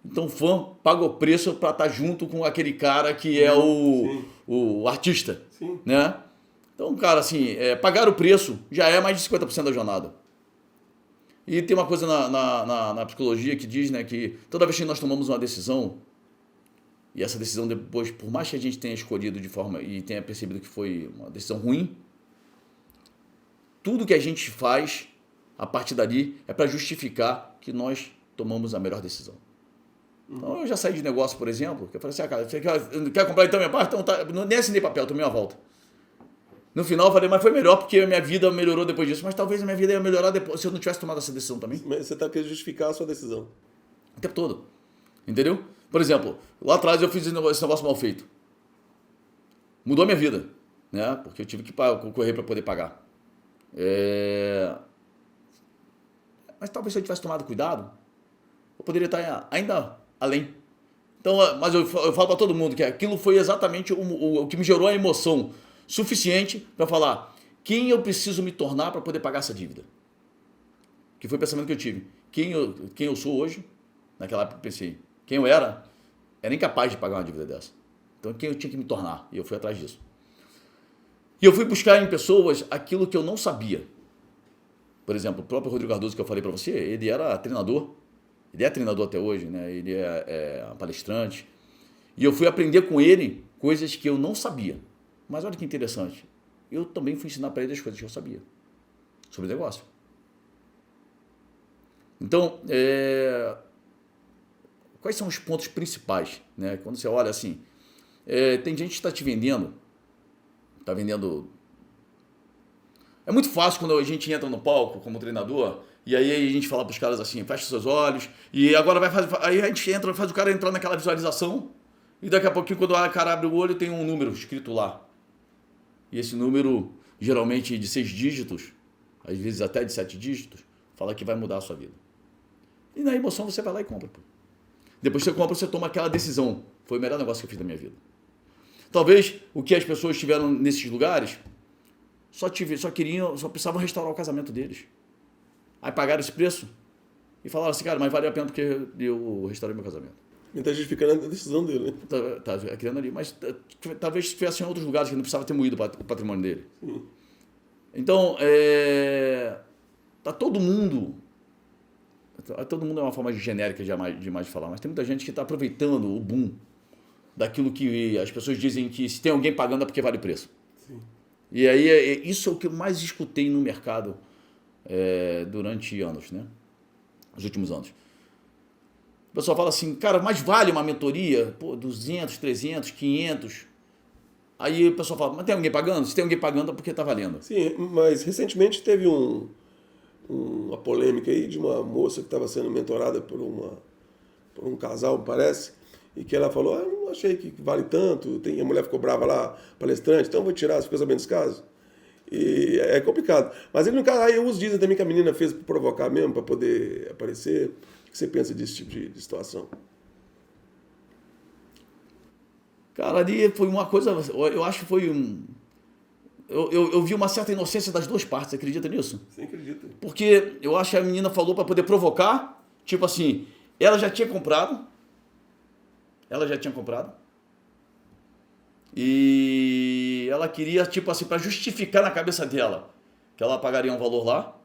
Então, fã paga o preço para estar junto com aquele cara que é o artista. Sim. Né? Então, cara, assim, pagar o preço já é mais de 50% da jornada. E tem uma coisa na psicologia que diz, né, que toda vez que nós tomamos uma decisão, e essa decisão depois, por mais que a gente tenha escolhido de forma e tenha percebido que foi uma decisão ruim, tudo que a gente faz a partir dali é para justificar que nós tomamos a melhor decisão. Então eu já saí de negócio, por exemplo, que eu falei assim, cara, você quer comprar então minha parte? Então tá, nem assinei papel, tomei uma volta. No final eu falei, mas foi melhor porque a minha vida melhorou depois disso, mas talvez a minha vida ia melhorar depois se eu não tivesse tomado essa decisão também. Mas você está querendo justificar a sua decisão. O tempo todo. Entendeu? Por exemplo, lá atrás eu fiz esse negócio mal feito. Mudou a minha vida, né? Porque eu tive que correr para poder pagar. Mas talvez se eu tivesse tomado cuidado, eu poderia estar ainda além. Então, mas eu falo para todo mundo que aquilo foi exatamente o que me gerou a emoção suficiente para falar quem eu preciso me tornar para poder pagar essa dívida. Que foi o pensamento que eu tive. Quem eu sou hoje, naquela época eu pensei, quem eu era incapaz de pagar uma dívida dessa. Então, quem eu tinha que me tornar? E eu fui atrás disso. E eu fui buscar em pessoas aquilo que eu não sabia. Por exemplo, o próprio Rodrigo Cardoso, que eu falei para você, ele era treinador. Ele é treinador até hoje, né? Ele é palestrante. E eu fui aprender com ele coisas que eu não sabia. Mas olha que interessante. Eu também fui ensinar para ele as coisas que eu sabia sobre negócio. Então, quais são os pontos principais, né? Quando você olha assim, tem gente que está te vendendo, está vendendo. É muito fácil quando a gente entra no palco como treinador e aí a gente fala para os caras assim, fecha seus olhos e agora aí a gente entra, faz o cara entrar naquela visualização e daqui a pouquinho quando o cara abre o olho tem um número escrito lá. E esse número, geralmente de 6 dígitos, às vezes até de 7 dígitos, fala que vai mudar a sua vida. E na emoção você vai lá e compra. Pô. Depois que você compra, você toma aquela decisão. Foi o melhor negócio que eu fiz da minha vida. Talvez o que as pessoas tiveram nesses lugares só precisavam restaurar o casamento deles. Aí pagaram esse preço e falaram assim, cara, mas valeu a pena porque eu restaurei meu casamento. Ele está justificando a decisão dele, né? Tá criando ali, mas talvez tivesse em outros lugares que não precisava ter moído o patrimônio dele. Então, todo mundo é uma forma genérica demais de falar, mas tem muita gente que está aproveitando o boom daquilo que as pessoas dizem que se tem alguém pagando é porque vale o preço. Sim. E aí, isso é o que eu mais escutei no mercado durante anos, né? Os últimos anos. O pessoal fala assim, cara, mas vale uma mentoria? Pô, 200, 300, 500. Aí o pessoal fala, mas tem alguém pagando? Se tem alguém pagando é porque está valendo. Sim, mas recentemente teve uma polêmica aí de uma moça que estava sendo mentorada por um casal, parece, e que ela falou, eu não achei que vale tanto, a mulher ficou brava lá, palestrante, então eu vou tirar, você fica sabendo desse caso? E é complicado. Mas ele, no caso, aí uns dizem também que a menina fez para provocar mesmo, para poder aparecer. O que você pensa desse tipo de situação? Cara, ali foi uma coisa, eu acho que foi eu vi uma certa inocência das duas partes, você acredita nisso? Você acredita? Porque eu acho que a menina falou para poder provocar, tipo assim, ela já tinha comprado, e ela queria, tipo assim, para justificar na cabeça dela que ela pagaria um valor lá,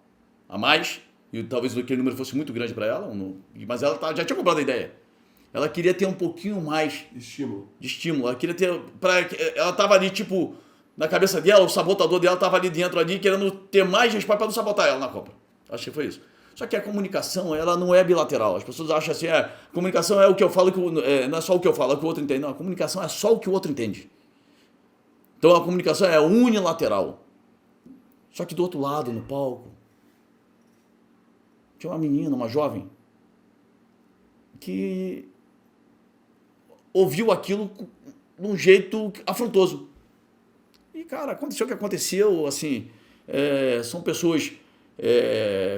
a mais, e talvez aquele número fosse muito grande para ela, mas ela já tinha comprado a ideia. Ela queria ter um pouquinho mais Estímulo. de estímulo. Ela queria ter. Ela estava ali, tipo, na cabeça dela, o sabotador dela estava ali dentro, ali, querendo ter mais resposta para não sabotar ela na compra. Acho que foi isso. Só que a comunicação, ela não é bilateral. As pessoas acham assim, a comunicação é o que eu falo, não é só o que eu falo, é o que o outro entende. Não, a comunicação é só o que o outro entende. Então a comunicação é unilateral. Só que do outro lado, no palco, tinha uma menina, uma jovem, que ouviu aquilo de um jeito afrontoso. E, cara, aconteceu o que aconteceu, assim, são pessoas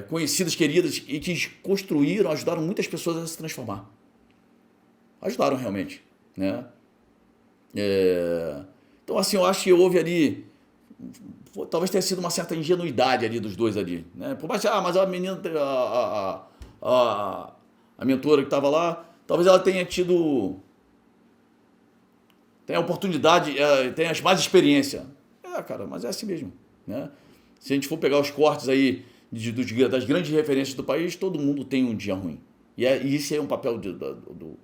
conhecidas, queridas, e que construíram, ajudaram muitas pessoas a se transformar. Ajudaram realmente, né? Então, assim, eu acho que houve ali, talvez tenha sido uma certa ingenuidade ali dos dois ali, né? Por mais que, mas a menina, a mentora que estava lá, talvez ela tenha tido, tem a oportunidade, tem mais experiência. Cara, mas é assim mesmo, né? Se a gente for pegar os cortes aí das grandes referências do país, todo mundo tem um dia ruim. E isso é um papel do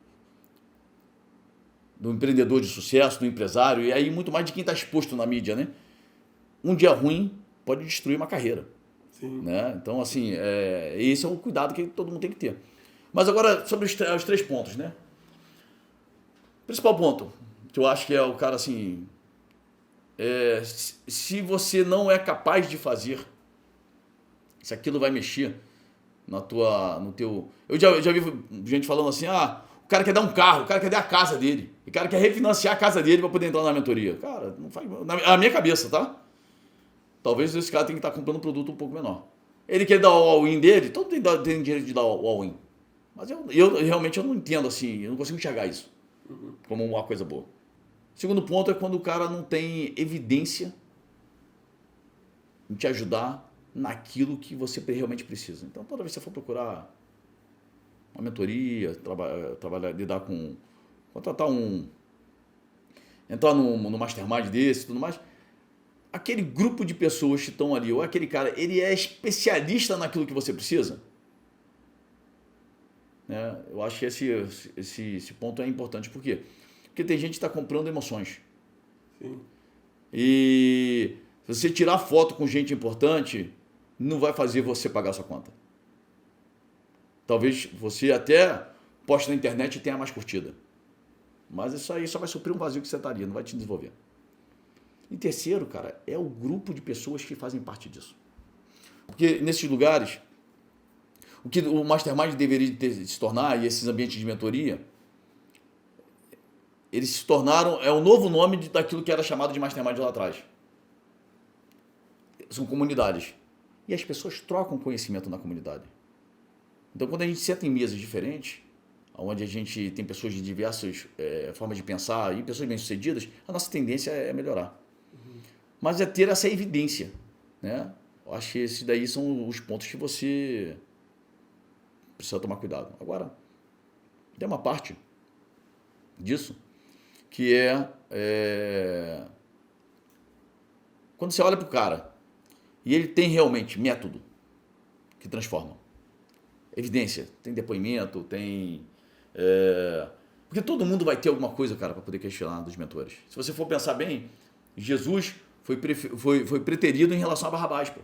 empreendedor de sucesso, do empresário, e aí muito mais de quem está exposto na mídia, né? Um dia ruim pode destruir uma carreira. Sim. Né? Então, assim, esse é um cuidado que todo mundo tem que ter. Mas agora, sobre os 3 pontos, né? Principal ponto, que eu acho que é o cara, assim, se você não é capaz de fazer, se aquilo vai mexer no teu... Eu já vi gente falando assim, o cara quer dar um carro, o cara quer dar a casa dele, o cara quer refinanciar a casa dele para poder entrar na mentoria. Cara, não faz... Na minha cabeça, tá? Talvez esse cara tenha que estar comprando um produto um pouco menor. Ele quer dar o all-in dele, todo mundo tem direito de dar o all-in. Mas eu realmente não entendo assim, eu não consigo enxergar isso como uma coisa boa. Segundo ponto é quando o cara não tem evidência em te ajudar naquilo que você realmente precisa. Então, toda vez que você for procurar uma mentoria, trabalhar, lidar com... contratar entrar no mastermind desse e tudo mais, aquele grupo de pessoas que estão ali, ou aquele cara, ele é especialista naquilo que você precisa? Né? Eu acho que esse ponto é importante. Por quê? Porque tem gente que está comprando emoções. Sim. E se você tirar foto com gente importante, não vai fazer você pagar sua conta. Talvez você até poste na internet e tenha mais curtida. Mas isso aí só vai suprir um vazio que você estaria, não vai te desenvolver. E terceiro, cara, é o grupo de pessoas que fazem parte disso. Porque nesses lugares, o que o Mastermind deveria se tornar, e esses ambientes de mentoria, eles se tornaram, o novo nome daquilo que era chamado de Mastermind lá atrás. São comunidades. E as pessoas trocam conhecimento na comunidade. Então, quando a gente senta em mesas diferentes, onde a gente tem pessoas de diversas formas de pensar e pessoas bem-sucedidas, a nossa tendência é melhorar. Mas é ter essa evidência, né? Eu acho que esses daí são os pontos que você precisa tomar cuidado. Agora, tem uma parte disso que quando você olha para o cara e ele tem realmente método que transforma. Evidência, tem depoimento, tem... porque todo mundo vai ter alguma coisa, cara, para poder questionar dos mentores. Se você for pensar bem, Jesus foi preterido em relação a Barrabás, pô.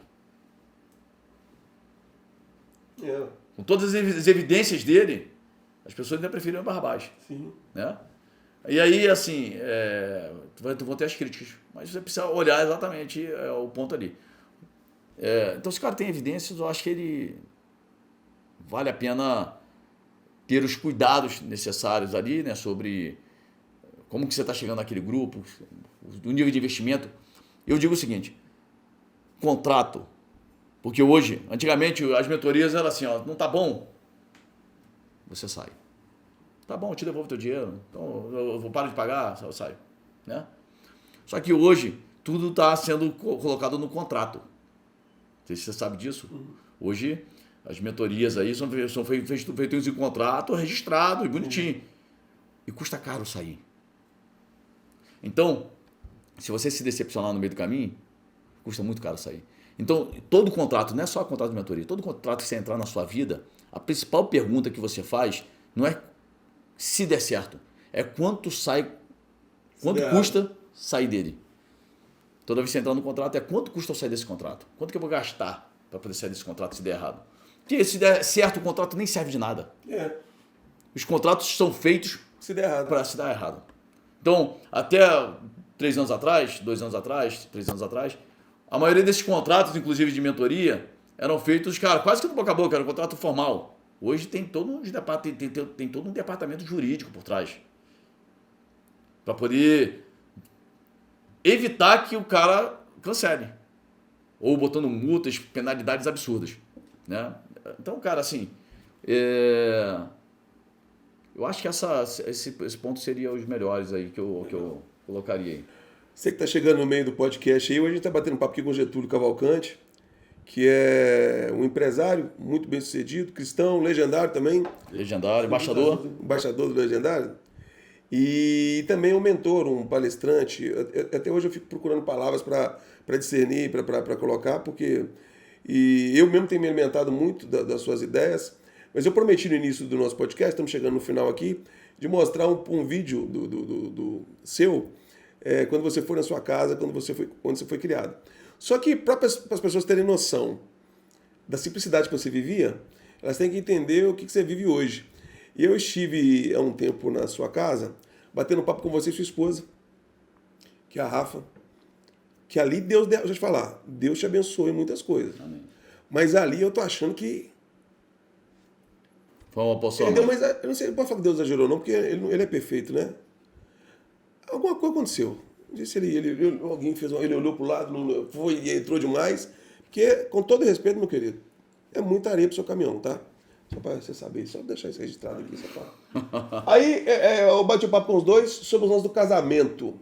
Com todas as evidências dele, as pessoas ainda preferiram Barrabás. Sim. Né? E aí, assim, vão ter as críticas, mas você precisa olhar exatamente o ponto ali. Então, se o cara tem evidências, eu acho que ele vale a pena ter os cuidados necessários ali, né, sobre como que você está chegando naquele grupo, o nível de investimento. Eu digo o seguinte, contrato, porque hoje, antigamente, as mentorias eram assim, não tá bom, você sai. Tá bom, eu te devolvo teu dinheiro, então eu vou parar de pagar, eu saio. Né? Só que hoje, tudo está sendo colocado no contrato. Não sei se você sabe disso. Hoje, as mentorias aí são feitas em contrato, registrado e bonitinho. E custa caro sair. Então, se você se decepcionar no meio do caminho, custa muito caro sair. Então, todo contrato, não é só contrato de mentoria, todo contrato que você entrar na sua vida, a principal pergunta que você faz não é se der certo, é quanto custa sair dele. Toda vez que você entrar no contrato, é quanto custa eu sair desse contrato? Quanto que eu vou gastar para poder sair desse contrato se der errado? Porque se der certo, o contrato nem serve de nada. Os contratos são feitos Se der errado. para se dar errado. Então, até 3 anos atrás, 2 anos atrás, 3 anos atrás, a maioria desses contratos, inclusive de mentoria, eram feitos, cara, quase que no boca a boca, era um contrato formal. Hoje tem todo um departamento jurídico por trás. Para poder evitar que o cara cancele. Ou botando multas, penalidades absurdas. Né? Então, cara, assim, eu acho que esse ponto seria os melhores aí que eu colocaria aí. Você que está chegando no meio do podcast aí, hoje a gente está batendo um papo aqui com o Getúlio Cavalcante, que é um empresário muito bem sucedido, cristão, legendário também. Legendário, embaixador. Embaixador do Legendário. E também um mentor, um palestrante. Até hoje eu fico procurando palavras para discernir, para colocar, porque eu mesmo tenho me alimentado muito das suas ideias, mas eu prometi no início do nosso podcast, estamos chegando no final aqui, de mostrar um vídeo do seu, quando você foi na sua casa, quando você foi criado. Só que para as pessoas terem noção da simplicidade que você vivia, elas têm que entender o que você vive hoje. E eu estive há um tempo na sua casa, batendo um papo com você e sua esposa, que é a Rafa, que ali Deus, deixa eu te falar, Deus te abençoe em muitas coisas. Amém. Mas ali eu tô achando que... Foi uma poção. Mas eu não sei, não posso falar que Deus exagerou não, porque ele é perfeito, né? Alguma coisa aconteceu. Não sei se alguém fez, ele olhou pro lado, foi e entrou demais, porque, com todo respeito, meu querido, é muita areia pro seu caminhão, tá? Só para você saber, só deixar isso registrado aqui. Só pra... Aí eu bati o papo com os dois sobre os lances do casamento.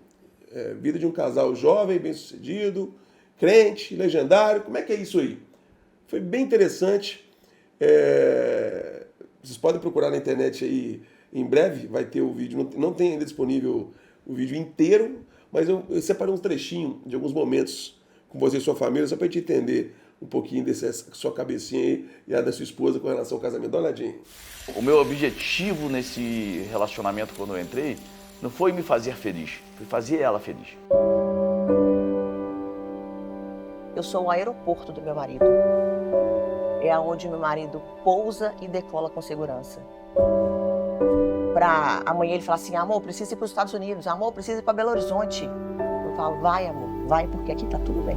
Vida de um casal jovem, bem-sucedido, crente, legendário. Como é que é isso aí? Foi bem interessante. Vocês podem procurar na internet aí, em breve vai ter o vídeo. Não tem ainda disponível o vídeo inteiro, mas eu separei um trechinho de alguns momentos com você e sua família, só para a gente entender um pouquinho dessa sua cabecinha aí e a da sua esposa com relação ao casamento. Dá uma olhadinha. O meu objetivo nesse relacionamento, quando eu entrei, não foi me fazer feliz, foi fazer ela feliz. Eu sou o aeroporto do meu marido. É onde meu marido pousa e decola com segurança. Pra amanhã ele falar assim, amor, preciso ir para os Estados Unidos, amor, preciso ir para Belo Horizonte. Eu falo, vai, amor, vai, porque aqui tá tudo bem.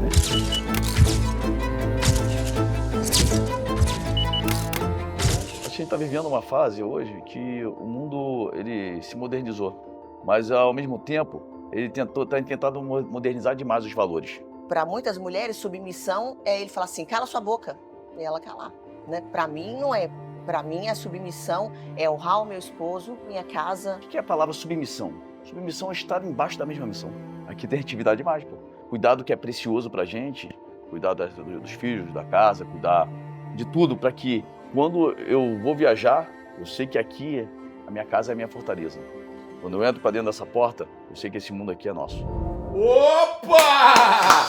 A gente está vivendo uma fase hoje que o mundo ele se modernizou, mas ao mesmo tempo ele tem tentado modernizar demais os valores. Para muitas mulheres, submissão é ele falar assim, cala sua boca, e ela calar. Né? Para mim não é. Para mim a submissão é honrar o meu esposo, minha casa. O que é a palavra submissão? Submissão é estar embaixo da mesma missão. Aqui tem atividade demais, pô. Cuidar do que é precioso pra gente, cuidar dos filhos, da casa, cuidar de tudo para que quando eu vou viajar, eu sei que aqui a minha casa é a minha fortaleza. Quando eu entro para dentro dessa porta, eu sei que esse mundo aqui é nosso. Opa!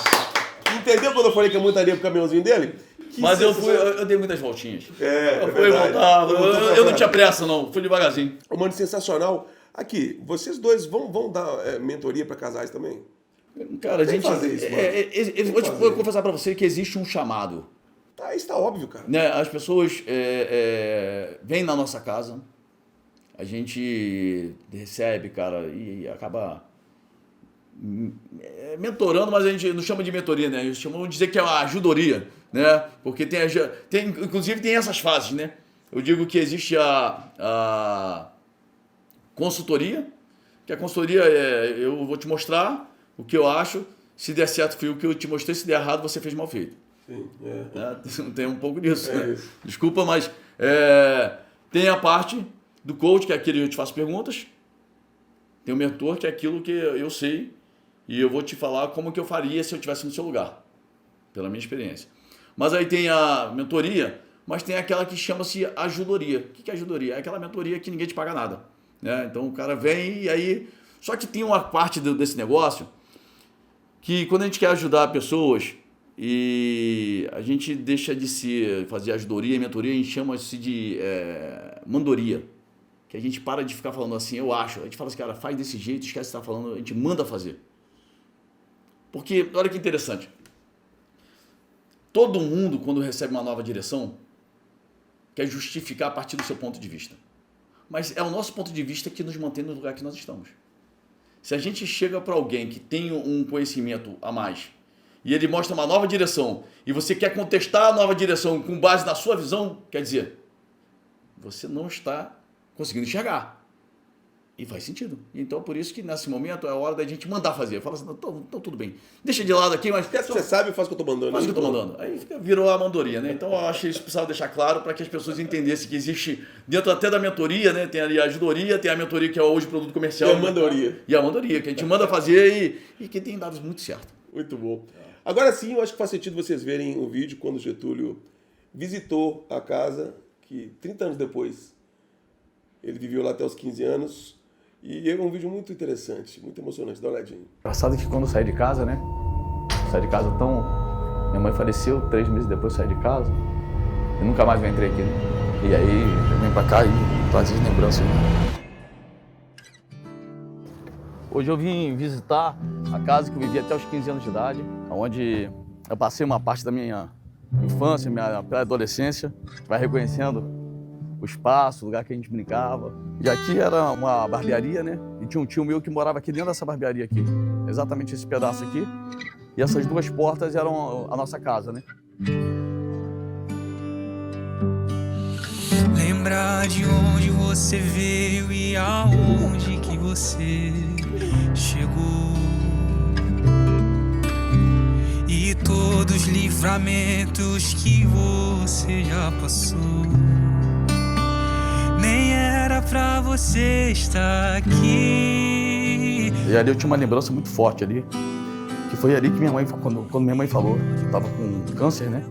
Entendeu quando eu falei que é muita areia pro caminhãozinho dele? Mas eu dei muitas voltinhas. Eu fui voltar, eu não tinha pressa não, fui devagarzinho. Mano, sensacional. Aqui, vocês dois vão dar mentoria para casais também? Cara, a gente... fazer isso, mano. Vou confessar para você que existe um chamado. Tá, isso tá óbvio, cara. Né? As pessoas vêm na nossa casa, a gente recebe, cara, e acaba mentorando, mas a gente não chama de mentoria, né? Eles chamam de dizer que é uma ajudoria, né? Porque inclusive tem essas fases, né? Eu digo que existe a consultoria, que a consultoria eu vou te mostrar o que eu acho, se der certo foi o que eu te mostrei, se der errado você fez mal feito. Sim, Tem um pouco disso, né? Isso. Desculpa, mas tem a parte do coach, que é aquele que eu te faço perguntas, tem o mentor, que é aquilo que eu sei e eu vou te falar como que eu faria se eu estivesse no seu lugar, pela minha experiência. Mas aí tem a mentoria, mas tem aquela que chama-se ajudoria. O que é ajudoria? É aquela mentoria que ninguém te paga nada. Né? Então o cara vem e aí... Só que tem uma parte desse negócio que quando a gente quer ajudar pessoas, E a gente deixa de fazer ajudoria e mentoria, a gente chama-se de mandoria. Que a gente para de ficar falando assim, eu acho. A gente fala assim, cara, faz desse jeito, esquece o que você está falando, a gente manda fazer. Porque, olha que interessante. Todo mundo, quando recebe uma nova direção, quer justificar a partir do seu ponto de vista. Mas é o nosso ponto de vista que nos mantém no lugar que nós estamos. Se a gente chega para alguém que tem um conhecimento a mais e ele mostra uma nova direção e você quer contestar a nova direção com base na sua visão, quer dizer, você não está conseguindo enxergar. E faz sentido. Então, por isso que nesse momento é a hora da gente mandar fazer. Fala assim, então tudo bem. Deixa de lado aqui, mas... Se você sabe, faz o que eu tô mandando. Faz o que eu tô mandando. Aí virou a mandoria, né? Então, eu acho que isso precisava deixar claro para que as pessoas entendessem que existe, dentro até da mentoria, né? Tem ali a ajudoria, tem a mentoria que é hoje produto comercial. E a mandoria. E a mandoria, que a gente manda fazer e que tem dado muito certo. Muito bom. Agora sim, eu acho que faz sentido vocês verem o vídeo quando o Getúlio visitou a casa, que 30 anos depois, ele viveu lá até os 15 anos. E é um vídeo muito interessante, muito emocionante. Dá uma olhadinha. Engraçado que quando eu saí de casa, né? Saí de casa minha mãe faleceu, 3 meses depois eu saí de casa. Eu nunca mais entrei aqui, né? E aí eu vim pra cá e trazer as lembranças. Né? Hoje eu vim visitar a casa que eu vivi até os 15 anos de idade, onde eu passei uma parte da minha infância, minha pré-adolescência. Vai reconhecendo o espaço, o lugar que a gente brincava. E aqui era uma barbearia, né? E tinha um tio meu que morava aqui dentro dessa barbearia aqui. Exatamente esse pedaço aqui. E essas 2 portas eram a nossa casa, né? Lembrar de onde você veio e aonde que você chegou. E todos os livramentos que você já passou. Nem era pra você estar aqui. E ali eu tinha uma lembrança muito forte ali, que foi ali que minha mãe, quando minha mãe falou que estava com câncer, né?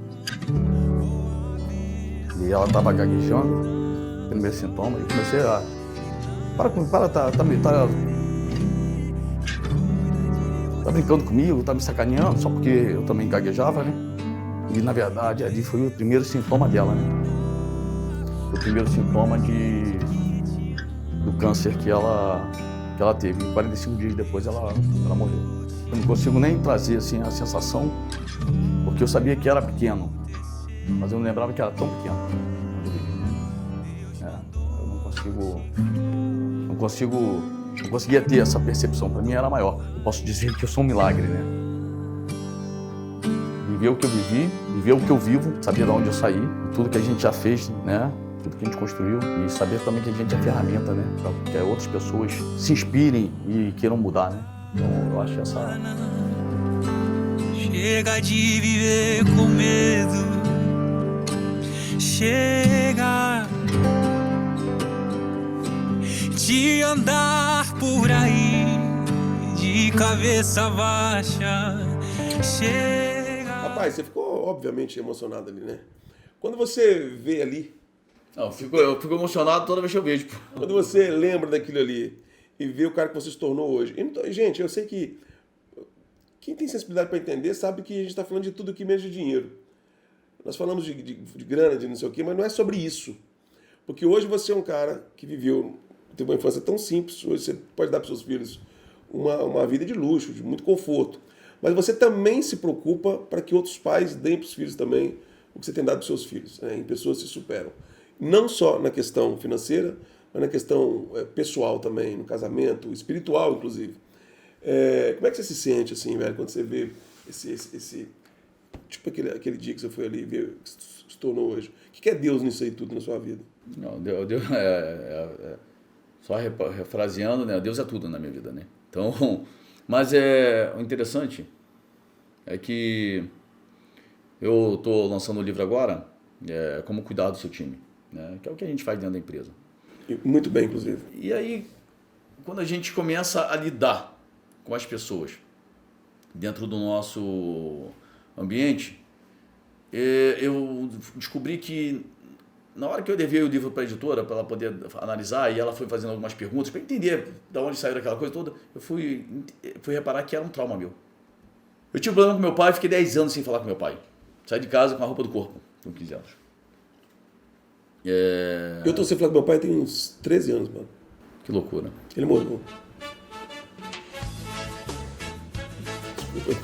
E ela estava gaguejando, primeiro sintoma, e comecei a... Tá brincando comigo, tá me sacaneando, só porque eu também gaguejava, né? E na verdade ali foi o primeiro sintoma dela, né? O primeiro sintoma do câncer que ela teve. 45 dias depois ela morreu. Eu não consigo nem trazer assim, a sensação, porque eu sabia que era pequeno, mas eu não lembrava que era tão pequeno. Eu não conseguia ter essa percepção. Para mim era maior. Eu posso dizer que eu sou um milagre, né? Viver o que eu vivi, viver o que eu vivo, saber de onde eu saí, tudo que a gente já fez, né? Tudo que a gente construiu e saber também que a gente é ferramenta, né? Para que outras pessoas se inspirem e queiram mudar, né? Então eu acho essa... Chega de viver com medo. Chega de andar por aí de cabeça baixa. Chega... Rapaz, você ficou obviamente emocionado ali, né? Quando você vê ali... Não, eu fico emocionado toda vez que eu vejo. Quando você lembra daquilo ali e vê o cara que você se tornou hoje. Então, gente, eu sei que quem tem sensibilidade para entender sabe que a gente está falando de tudo aqui menos de dinheiro. Nós falamos de grana, de não sei o quê, mas não é sobre isso. Porque hoje você é um cara que teve uma infância tão simples, hoje você pode dar para os seus filhos uma vida de luxo, de muito conforto. Mas você também se preocupa para que outros pais deem para os filhos também o que você tem dado para os seus filhos, né? Em pessoas que se superam. Não só na questão financeira, mas na questão pessoal também, no casamento, espiritual, inclusive. Como é que você se sente, assim, velho, quando você vê esse tipo aquele dia que você foi ali e vê o que se tornou hoje? O que é Deus nisso aí tudo na sua vida? Não, Deus só refraseando, né? Deus é tudo na minha vida, né? Então, mas o interessante é que eu estou lançando um livro agora, Como Cuidar do Seu Time, né? Que é o que a gente faz dentro da empresa. Muito bem, inclusive. E aí, quando a gente começa a lidar com as pessoas dentro do nosso ambiente, eu descobri que na hora que eu levei o livro para a editora, para ela poder analisar, e ela foi fazendo algumas perguntas, para entender de onde saiu aquela coisa toda, eu fui reparar que era um trauma meu. Eu tive um problema com meu pai, fiquei 10 anos sem falar com meu pai. Saí de casa com a roupa do corpo, com 15 anos. Eu tô sem falar com meu pai tem uns 13 anos, mano. Que loucura. Ele morreu. Desculpa.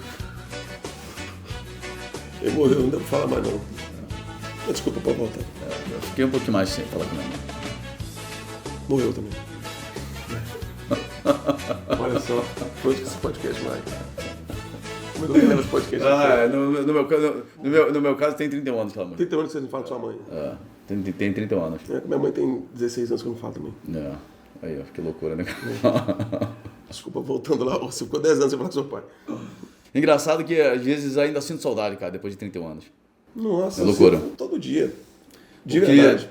Ele morreu, não dá pra falar mais não. Desculpa, pode voltar. Eu fiquei um pouquinho mais sem falar com minha mãe. Morreu também. Olha só, quanto que esse podcast vai. Como é que eu lembro esse podcast? No meu caso tem 31 anos, pelo amor. 30 anos que você não fala com sua mãe. Tem 31 anos. Minha mãe tem 16 anos que eu não falo também. Aí, ó, que loucura, né? Desculpa, voltando lá, você ficou 10 anos sem falar com seu pai. Engraçado que às vezes ainda sinto saudade, cara, depois de 31 anos. Nossa, É loucura. Todo dia. De Porque verdade.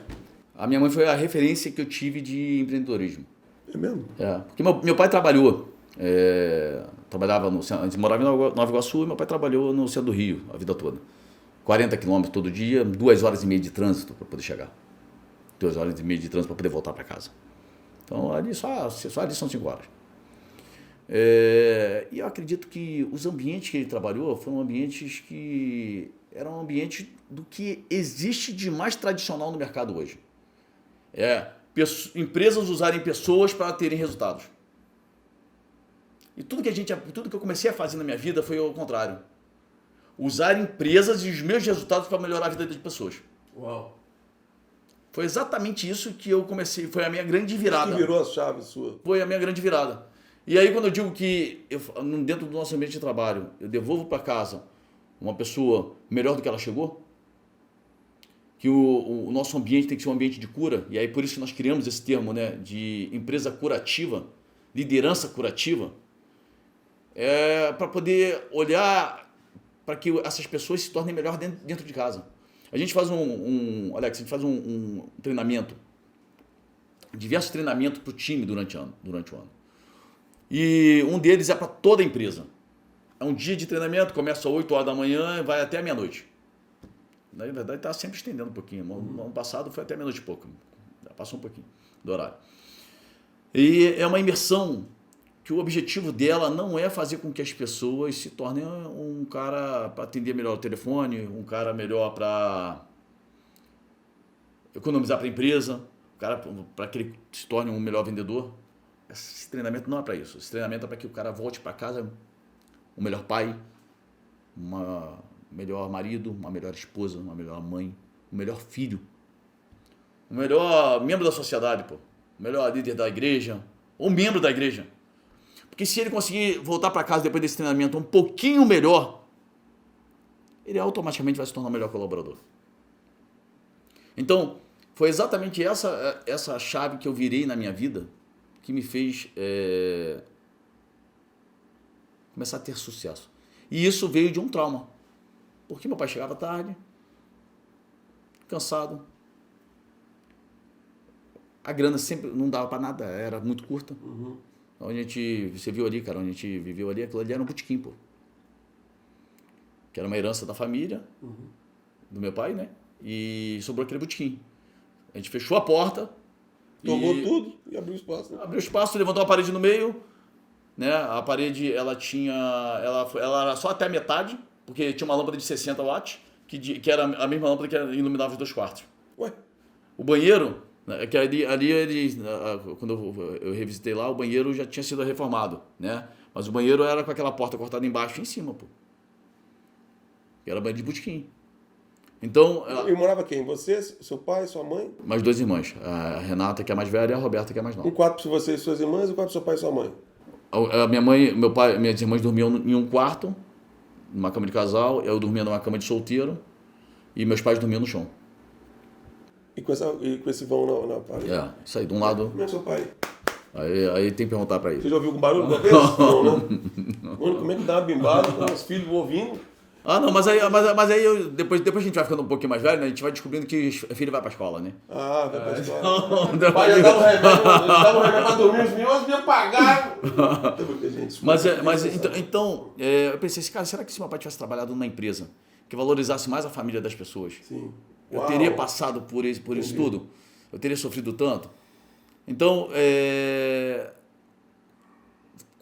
a minha mãe foi a referência que eu tive de empreendedorismo. É mesmo? Porque meu pai trabalhou. Trabalhava no centro, a gente morava em Nova Iguaçu e meu pai trabalhou no centro do Rio a vida toda. 40 quilômetros todo dia, 2 horas e meia de trânsito para poder chegar. 2 horas e meia de trânsito para poder voltar para casa. Então ali só ali são 5 horas. E eu acredito que os ambientes que ele trabalhou foram ambientes que eram ambientes do que existe de mais tradicional no mercado hoje. Empresas usarem pessoas para terem resultados. E tudo que eu comecei a fazer na minha vida foi ao contrário. Usar empresas e os meus resultados para melhorar a vida das pessoas. Uau. Foi exatamente isso que eu comecei, foi a minha grande virada. Que virou a chave sua. Foi a minha grande virada. E aí quando eu digo que dentro do nosso ambiente de trabalho, eu devolvo para casa uma pessoa melhor do que ela chegou, que o nosso ambiente tem que ser um ambiente de cura, e aí por isso que nós criamos esse termo, né, de empresa curativa, liderança curativa, para poder olhar para que essas pessoas se tornem melhor dentro de casa. A gente faz Alex, a gente faz um treinamento, diversos treinamentos para o time durante o ano. E um deles é para toda a empresa. É um dia de treinamento, começa às 8 horas da manhã e vai até a meia-noite. Na verdade, está sempre estendendo um pouquinho. No ano passado foi até meia-noite e pouco. Passou um pouquinho do horário. E é uma imersão que o objetivo dela não é fazer com que as pessoas se tornem um cara para atender melhor o telefone, um cara melhor para economizar para a empresa, um cara para que ele se torne um melhor vendedor. Esse treinamento não é para isso. Esse treinamento é para que o cara volte para casa um melhor pai, um melhor marido, uma melhor esposa, uma melhor mãe, um melhor filho, um melhor membro da sociedade, o melhor líder da igreja, ou membro da igreja. Porque se ele conseguir voltar para casa depois desse treinamento um pouquinho melhor, ele automaticamente vai se tornar um melhor colaborador. Então, foi exatamente essa chave que eu virei na minha vida que me fez começar a ter sucesso. E isso veio de um trauma. Porque meu pai chegava tarde, cansado. A grana sempre não dava para nada, era muito curta. Uhum. Você viu ali, cara, onde a gente viveu ali, aquilo ali era um botequim, que era uma herança da família, do meu pai, né? E sobrou aquele botequim. A gente fechou a porta. Tomou tudo e abriu espaço. Né? Abriu espaço, levantou uma parede no meio, né? A parede, ela era só até a metade, porque tinha uma lâmpada de 60 watts, que era a mesma lâmpada que iluminava os 2 quartos. Ué? O banheiro, que ali quando eu revisitei lá, o banheiro já tinha sido reformado, né? Mas o banheiro era com aquela porta cortada embaixo e em cima, Que era banheiro de botequim. Então... E morava quem? Você, seu pai, sua mãe? Mais 2 irmãs. A Renata, que é mais velha, e a Roberta, que é mais nova. Um quarto para você e suas irmãs e um quarto para seu pai e sua mãe? A minha mãe, meu pai, minhas irmãs dormiam em um quarto, numa cama de casal, eu dormia numa cama de solteiro e meus pais dormiam no chão. E com esse vão na parede? Isso aí, de um lado... Como é seu pai? Aí tem que perguntar pra ele. Você já ouviu algum barulho uma vez? Não, né? Mano, como é que dá uma bimbada com os filhos ouvindo? Não, mas aí depois a gente vai ficando um pouquinho mais velho, né? A gente vai descobrindo que o filho vai pra escola, né? Vai pra escola. O pai já dava um remédio pra dormir, os meninos iam pagar. Então, eu pensei assim, cara, será que se meu pai tivesse trabalhado numa empresa que valorizasse mais a família das pessoas, sim, eu teria passado por isso tudo? Eu teria sofrido tanto? Então,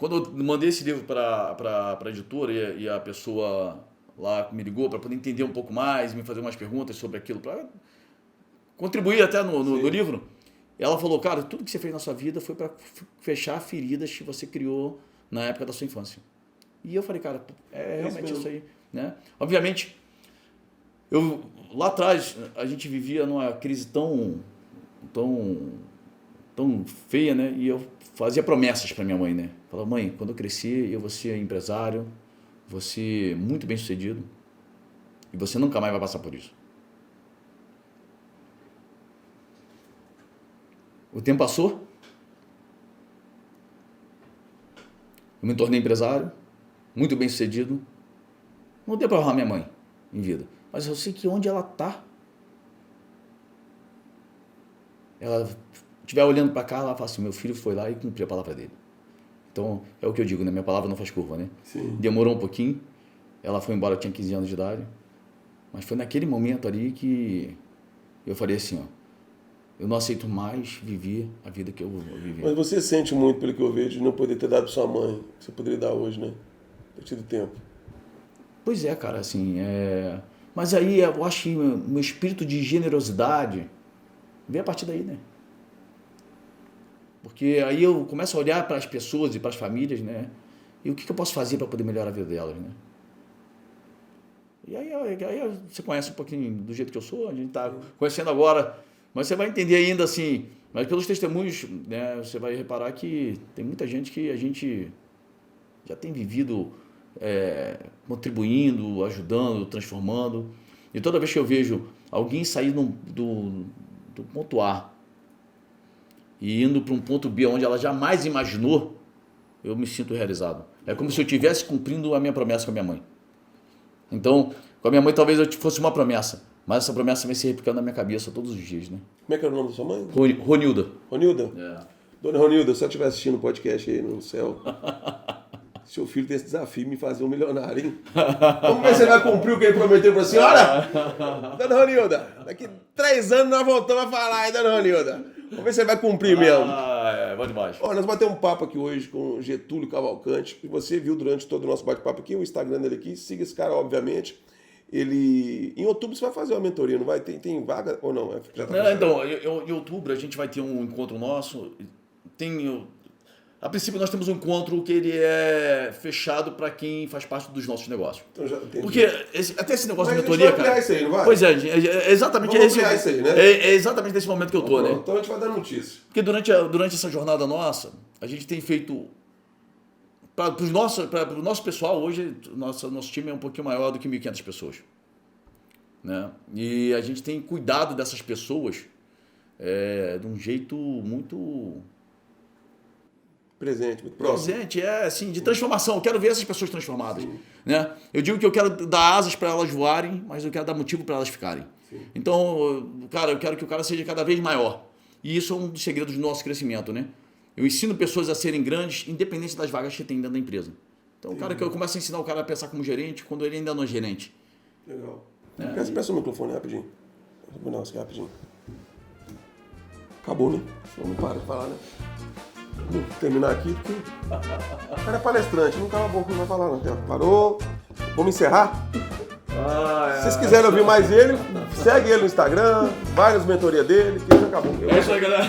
quando eu mandei esse livro para a editora e a pessoa lá me ligou para poder entender um pouco mais, me fazer umas perguntas sobre aquilo, para contribuir até no livro, ela falou, cara, tudo que você fez na sua vida foi para fechar feridas que você criou na época da sua infância. E eu falei, cara, é realmente isso aí. Né? Obviamente, lá atrás, a gente vivia numa crise tão feia, né? E eu fazia promessas para minha mãe, né? Falava, mãe, quando eu crescer, eu vou ser empresário, vou ser muito bem sucedido e você nunca mais vai passar por isso. O tempo passou, eu me tornei empresário, muito bem sucedido. Não deu para honrar minha mãe em vida, mas eu sei que onde ela está, ela estiver olhando para cá, ela fala assim, meu filho foi lá e cumpriu a palavra dele. Então, é o que eu digo, né? Minha palavra não faz curva, né? Sim. Demorou um pouquinho, ela foi embora, eu tinha 15 anos de idade, mas foi naquele momento ali que eu falei assim, ó, eu não aceito mais viver a vida que eu vivi. Mas você sente muito, pelo que eu vejo, de não poder ter dado para sua mãe, que você poderia dar hoje, né? Ter tido tempo. Pois é, cara, assim, mas aí eu acho que meu espírito de generosidade vem a partir daí, né? Porque aí eu começo a olhar para as pessoas e para as famílias, né? E o que eu posso fazer para poder melhorar a vida delas, né? E aí você conhece um pouquinho do jeito que eu sou, a gente está conhecendo agora, mas você vai entender ainda assim, mas pelos testemunhos, né, você vai reparar que tem muita gente que a gente já tem vivido contribuindo, ajudando, transformando. E toda vez que eu vejo alguém sair do ponto A e indo para um ponto B onde ela jamais imaginou, eu me sinto realizado. É como se eu estivesse cumprindo a minha promessa com a minha mãe. Então, com a minha mãe talvez eu fosse uma promessa, mas essa promessa vem se replicando na minha cabeça todos os dias, né? Como é que era o nome da sua mãe? Ronilda. Ronilda? É. Dona Ronilda, se eu estiver assistindo o podcast aí no céu, seu filho tem esse desafio de me fazer um milionário, hein? Vamos ver se ele vai cumprir o que ele prometeu para a senhora? Dona Ronilda, daqui 3 anos nós voltamos a falar, hein, Dona Ronilda? Vamos ver se ele vai cumprir mesmo. Bom demais. Ó, nós vamos ter um papo aqui hoje com Getúlio Cavalcante, que você viu durante todo o nosso bate-papo aqui, o Instagram dele aqui, siga esse cara, obviamente. Ele... Em outubro você vai fazer uma mentoria, não vai? Tem vaga ou não? Já tá então, em outubro a gente vai ter um encontro nosso. A princípio nós temos um encontro que ele é fechado para quem faz parte dos nossos negócios. Então já entendi. Porque até esse negócio Mas de mentoria, a gente vai ampliar isso aí, não vai? Pois é exatamente Vamos esse. ampliar isso aí, né? É exatamente nesse momento que eu tô, né? Então a gente vai dar notícia. Porque durante essa jornada nossa, a gente tem feito para o nosso pessoal hoje, nosso time é um pouquinho maior do que 1.500 pessoas, né? E a gente tem cuidado dessas pessoas de um jeito muito presente, muito próximo. Presente, assim, de transformação. Eu quero ver essas pessoas transformadas, né? Eu digo que eu quero dar asas para elas voarem, mas eu quero dar motivo para elas ficarem. Sim. Então, cara, eu quero que o cara seja cada vez maior. E isso é um dos segredos do nosso crescimento, né? Eu ensino pessoas a serem grandes, independente das vagas que tem dentro da empresa. Então, o cara que eu começo a ensinar o cara a pensar como gerente quando ele ainda não é gerente. Legal. Peça o microfone rapidinho. Não, isso aqui rapidinho. Acabou, né? Não para de falar, né? Vou terminar aqui porque o cara é palestrante, não cala a boca, não vai falar não. Parou. Vamos encerrar? Se vocês quiserem ouvir mais ele, segue ele no Instagram, vai nas mentorias dele, que já acabou. É isso aí, galera.